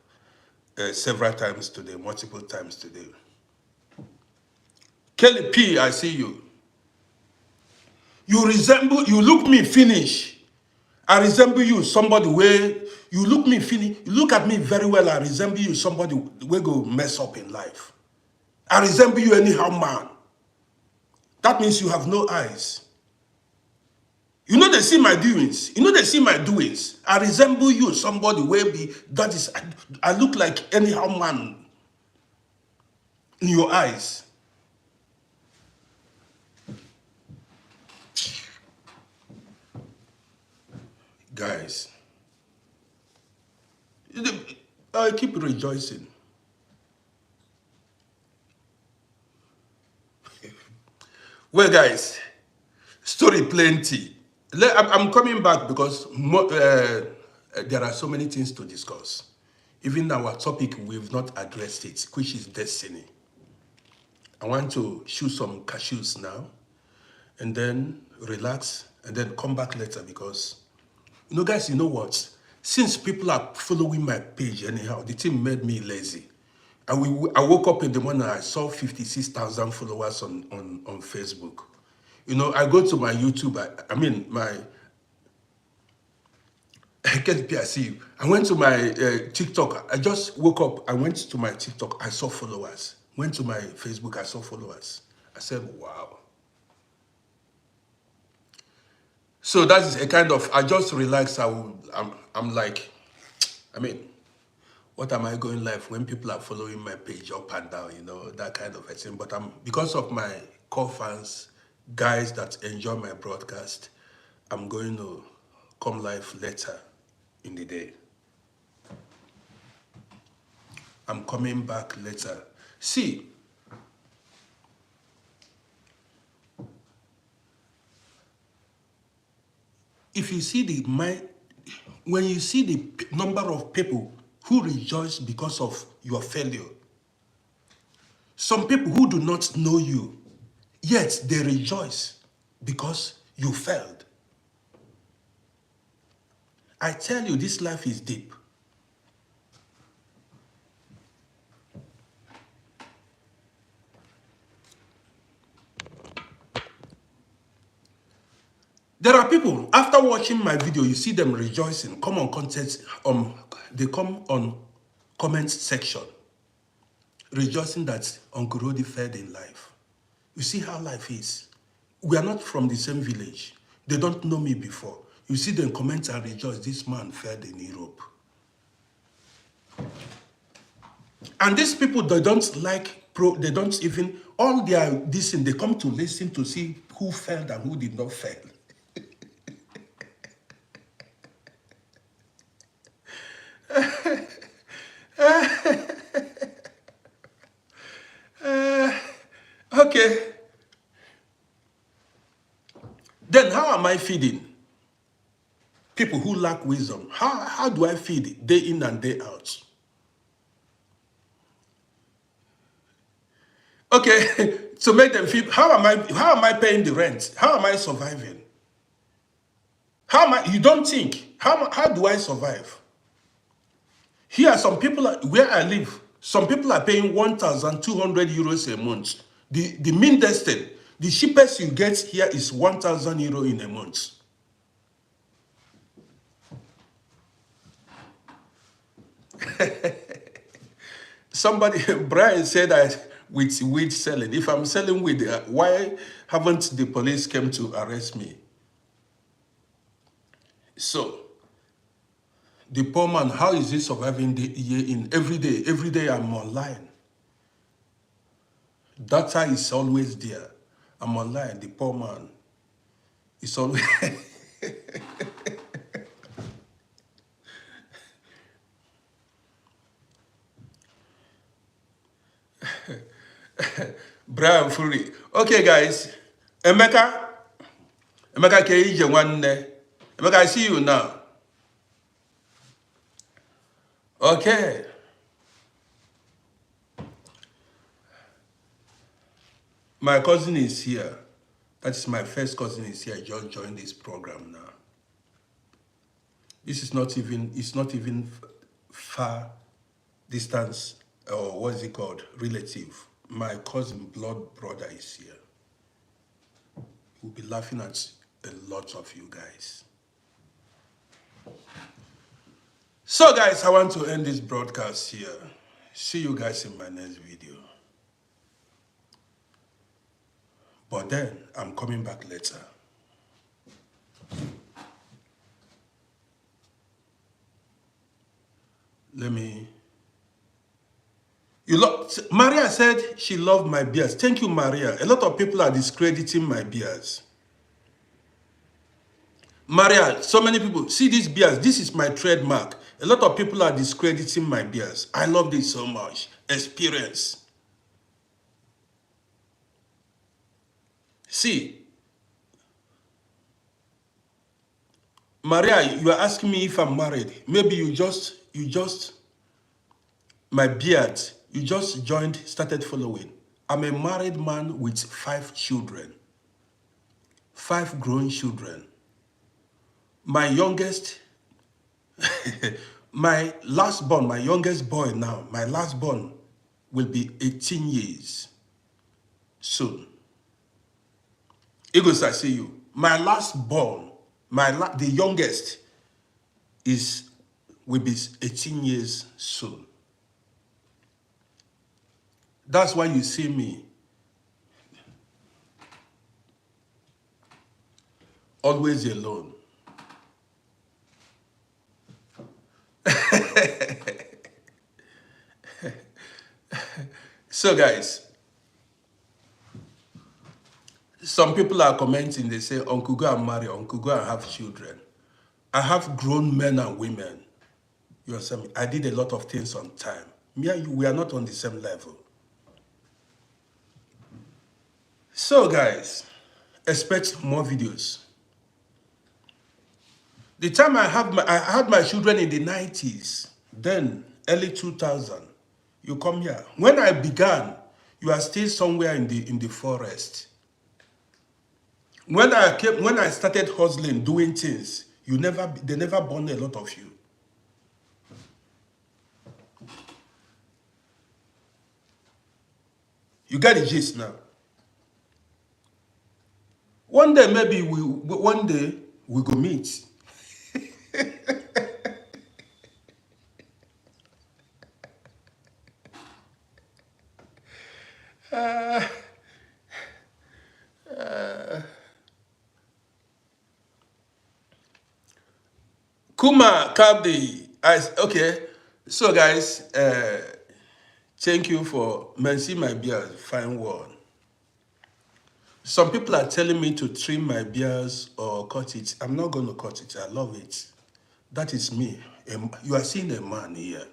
several times today, multiple times today. Kelly P, I see you. You look me finish. I resemble you, somebody where you look me finish. You look at me very well, I resemble you, somebody where go mess up in life. I resemble you anyhow, man. That means you have no eyes. You know they see my doings. You know they see my doings. I resemble you, somebody where I look like anyhow man. in your eyes. Guys, I keep rejoicing. Well, guys, story plenty. I'm coming back because there are so many things to discuss. Even our topic, we've not addressed it, which is destiny. I want to shoot some cashews now and then relax and then come back later because, guys, you know what? Since people are following my page anyhow, the thing made me lazy. I woke up in the morning, I saw 56,000 followers on Facebook. I go to my YouTube, I mean, I see you. I went to my TikTok. I just woke up. I went to my TikTok. I saw followers. Went to my Facebook. I saw followers. I said, wow. So that is a kind of, I just relax. I'm like, I mean, what am I going live when people are following my page up and down, that kind of a thing. But because of my core fans, guys that enjoy my broadcast, I'm going to come live later in the day. I'm coming back later. See, if you see when you see the number of people who rejoice because of your failure, some people who do not know you, yet they rejoice because you failed. I tell you, this life is deep. There are people, after watching my video, you see them rejoicing, come on content, they come on comment section, rejoicing that Uncle Rodi failed in life. You see how life is. We are not from the same village. They don't know me before. You see them comment and rejoice, this man failed in Europe. And these people, they don't like, they don't even, all their this, they come to listen to see who failed and who did not fail. Okay. Then how am I feeding people who lack wisdom? How do I feed it day in and day out? Okay, to make them feel, how am I paying the rent? How am I surviving? You don't think, how do I survive? Here, some people, where I live, some people are paying 1,200 euros a month. The mean destiny, the cheapest you get here is 1,000 euro in a month. Somebody, Brian said that with weed selling, if I'm selling weed, why haven't the police come to arrest me? So, the poor man, how is he surviving the year in every day? Every day I'm online. Data is always there. I'm online. The poor man is always... Brian Fury. Okay, guys. Emeka Keije Wanne. Emeka, I see you now. Okay. My cousin is here. That is my first cousin is here. Just joined this program now. This is not even far distance, or what is it called? Relative. My cousin, blood brother is here. We'll be laughing at a lot of you guys. So guys, I want to end this broadcast here. See you guys in my next video. But then, I'm coming back later. Let me Maria said she loved my beards. Thank you, Maria. A lot of people are discrediting my beards. Maria, so many people, see these beards, this is my trademark. A lot of people are discrediting my beards. I love this so much. Experience. See, Maria, you are asking me if I'm married. Maybe my beard, you just joined, started following. I'm a married man with 5 children. 5 grown children. My youngest, my youngest boy now, my last born will be 18 years soon. Eagles, I see you. My last born, the youngest will be 18 years soon. That's why you see me always alone. So guys, some people are commenting, they say, Uncle go and marry, Uncle go and have children. I have grown men and women. You understand me? I did a lot of things on time. Me and you, we are not on the same level. So guys, expect more videos. The time I had my children in the 90s, then early 2000, you come here. When I began, you are still somewhere in the forest. When I started hustling, doing things, they never born a lot of you. You get the gist now. One day maybe we go meet. Kuma Kabdi. Okay. So guys, thank you for merci my beard, fine one. Some people are telling me to trim my beards or cut it. I'm not going to cut it. I love it. That is me. You are seeing a man here.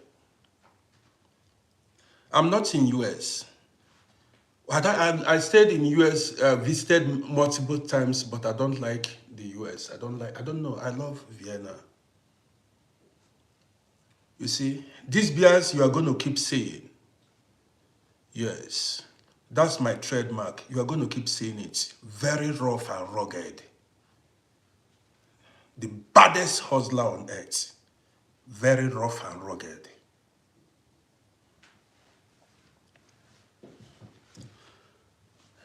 I'm not in US. I stayed in US, visited multiple times, but I don't like the US. I don't know. I love Vienna. You see, these beards you are going to keep seeing. Yes, that's my trademark. You are going to keep seeing it. Very rough and rugged. The baddest hustler on earth. Very rough and rugged.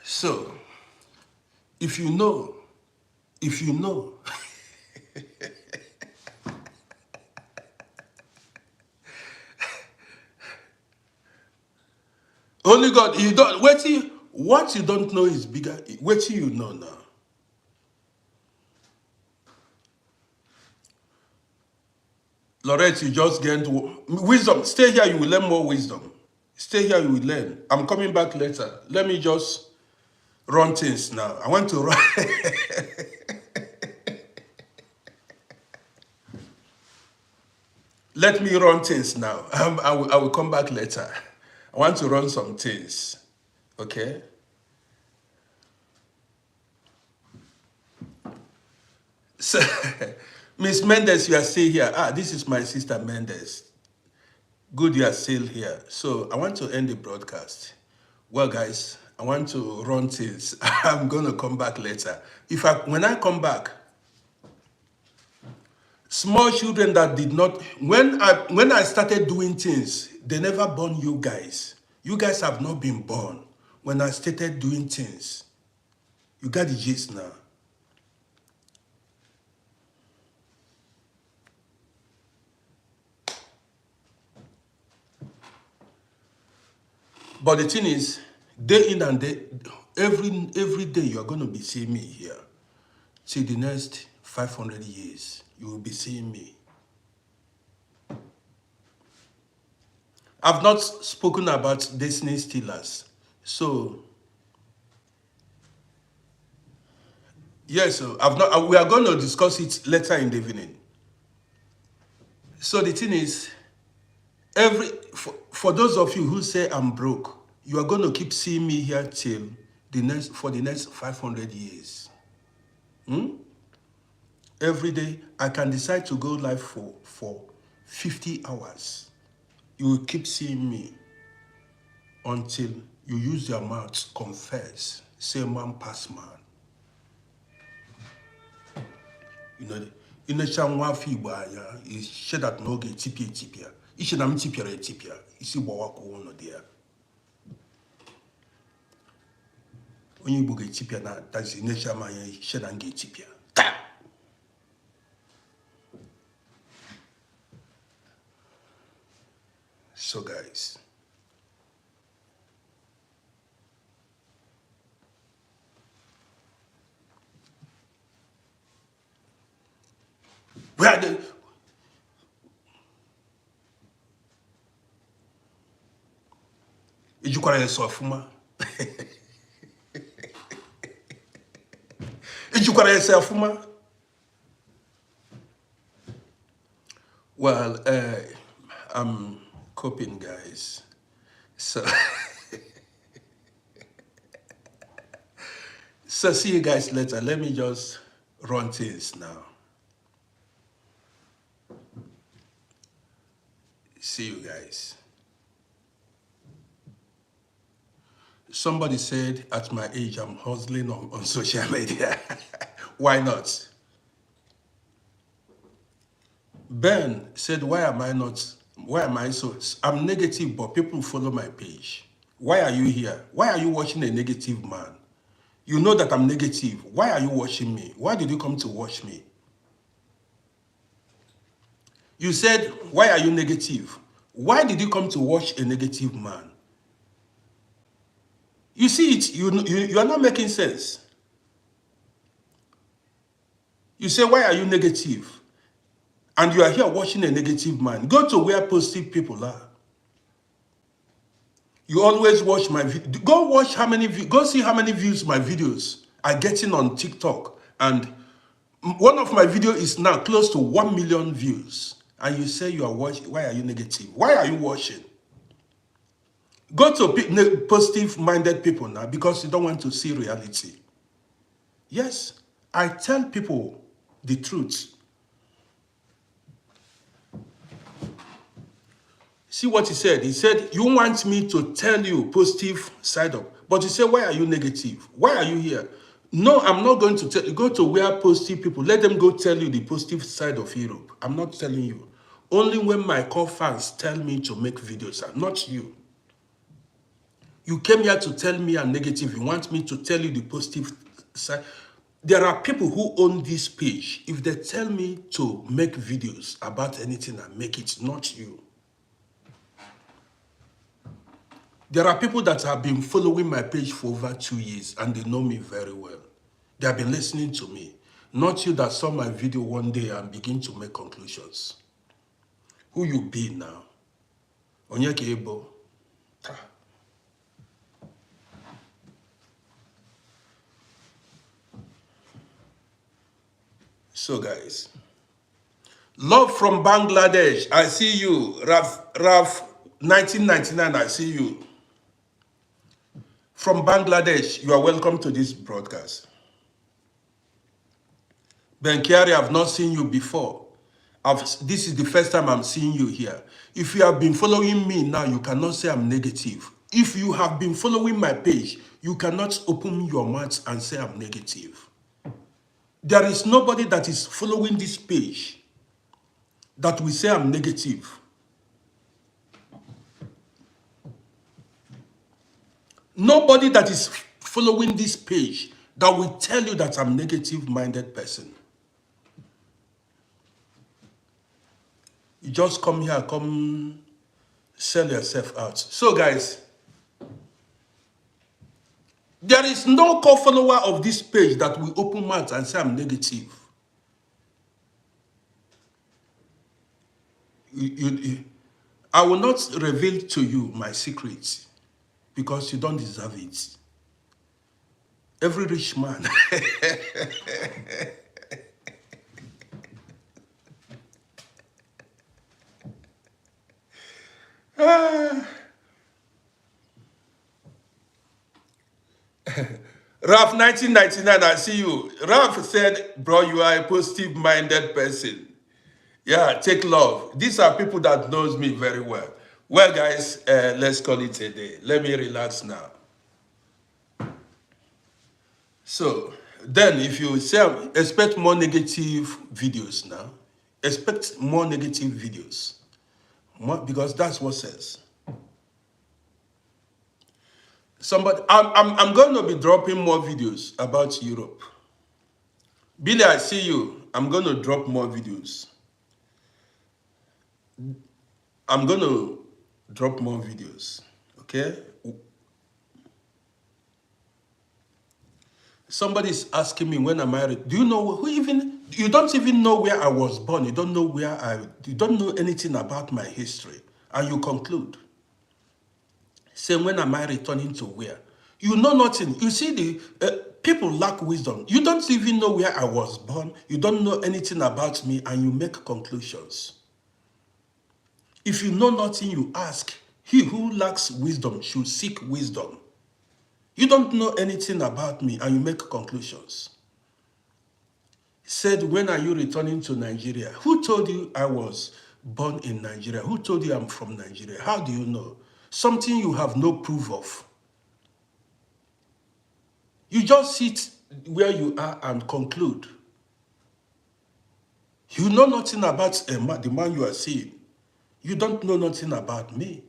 So, if you know, only God, you don't, what you don't know is bigger, wait till you know now. Lorette, you just gained wisdom. Stay here, you will learn more wisdom. Stay here, you will learn. I'm coming back later. Let me just run things now. I want to run. Let me run things now. I will come back later. I want to run some things. Okay? So, Miss Mendes, you are still here. This is my sister Mendes. Good, you are still here. So I want to end the broadcast. Well, guys, I want to run things. I'm going to come back later. When I come back, small children that did not, when I started doing things, they never born you guys. You guys have not been born when I started doing things. You got the gist now. But the thing is, day in and day, every day you are going to be seeing me here. Till the next 500 years, you will be seeing me. I've not spoken about destiny stealers. So, yes, I've not. We are going to discuss it later in the evening. So the thing is, for those of you who say I'm broke, you are going to keep seeing me here till for the next 500 years. Every day, I can decide to go live for 50 hours. You will keep seeing me until you use your mouth to confess. Say man pass man. You know, in the Changwa Fiba, is shed that no get tipia. Ish and I'm tipia. You see what no there. When you book a tipia, that's in the Chama, shed and get tipia. So, guys, where the you call it Sofuma? You call it Sofuma? Well, I'm coping, guys. So, so see you guys later. Let me just run things now. See you guys. Somebody said at my age, I'm hustling on social media. Why not? Ben said, why am I so, I'm negative, but people follow my page. Why are you here? Why are you watching a negative man? You know that I'm negative. Why are you watching me? Why did you come to watch me? You said, why are you negative? Why did you come to watch a negative man? You see it, you are not making sense. You say, why are you negative? And you are here watching a negative man. Go to where positive people are. You always watch my video. Go watch go see how many views my videos are getting on TikTok. And one of my videos is now close to 1 million views. And you say you are watching. Why are you negative? Why are you watching? Go to positive-minded people now because you don't want to see reality. Yes, I tell people the truth. See what he said? He said, you want me to tell you positive side up. But he said, why are you negative? Why are you here? No, I'm not going to tell you. Go to where positive people, let them go tell you the positive side of Europe. I'm not telling you. Only when my core fans tell me to make videos, not you. You came here to tell me I'm negative. You want me to tell you the positive side. There are people who own this page. If they tell me to make videos about anything, I make it, not you. There are people that have been following my page for over 2 years and they know me very well. They have been listening to me. Not you that saw my video one day and begin to make conclusions. Who you be now? Onyeke Ebo. So guys, love from Bangladesh. I see you. Raf 1999, I see you. From Bangladesh, you are welcome to this broadcast. Ben Kiari, I've not seen you before. This is the first time I'm seeing you here. If you have been following me now, you cannot say I'm negative. If you have been following my page, you cannot open your mouth and say I'm negative. There is nobody that is following this page that will say I'm negative. Nobody that is following this page that will tell you that I'm a negative-minded person. You just come here, come sell yourself out. So guys, there is no core follower of this page that will open mouth and say I'm negative. I will not reveal to you my secrets because you don't deserve it. Every rich man. Ralph, 1999, I see you. Ralph said, bro, you are a positive-minded person. Yeah, take love. These are people that knows me very well. Well, guys, let's call it a day. Let me relax now. So, then if you say, expect more negative videos now, expect more negative videos. More, because that's what says. Somebody, I'm going to be dropping more videos about Europe. Billy, I see you. I'm going to drop more videos. I'm going to drop more videos, okay? Somebody's asking me when I'm married. Do you know who even, you don't even know where I was born. You don't know you don't know anything about my history. And you conclude. Say, when am I returning to where? You know nothing. You see, people lack wisdom. You don't even know where I was born. You don't know anything about me, and you make conclusions. If you know nothing, you ask. He who lacks wisdom should seek wisdom. You don't know anything about me, and you make conclusions. He said, when are you returning to Nigeria? Who told you I was born in Nigeria? Who told you I'm from Nigeria? How do you know? Something you have no proof of. You just sit where you are and conclude. You know nothing about the man you are seeing. You don't know nothing about me.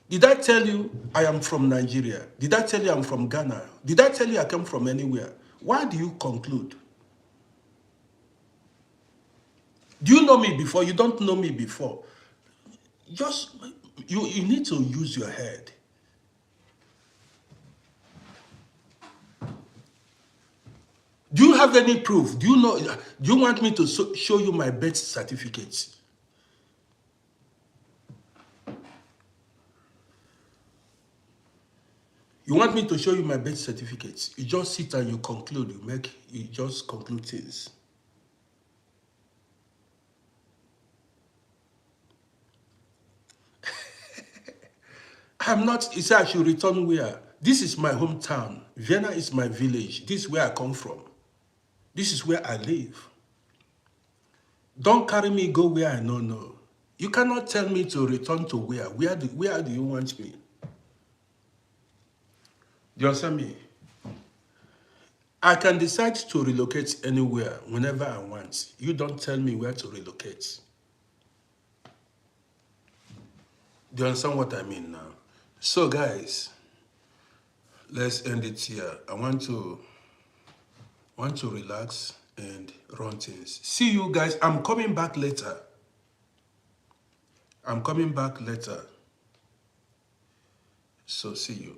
Did I tell you I am from Nigeria? Did I tell you I'm from Ghana? Did I tell you I come from anywhere? Why do you conclude? Do you know me before? You don't know me before. Just, you need to use your head. Do you have any proof? Do you know? Do you want me to show you my birth certificate? You want me to show you my birth certificate? You just sit and you conclude. You just conclude things. I'm not, he said I should return where? This is my hometown. Vienna is my village. This is where I come from. This is where I live. Don't carry me, go where I don't know. You cannot tell me to return to where. Where do you want me? Do you understand me? I can decide to relocate anywhere whenever I want. You don't tell me where to relocate. Do you understand what I mean now? So guys, let's end it here. I want to relax and run things. See you guys. I'm coming back later. I'm coming back later. So see you.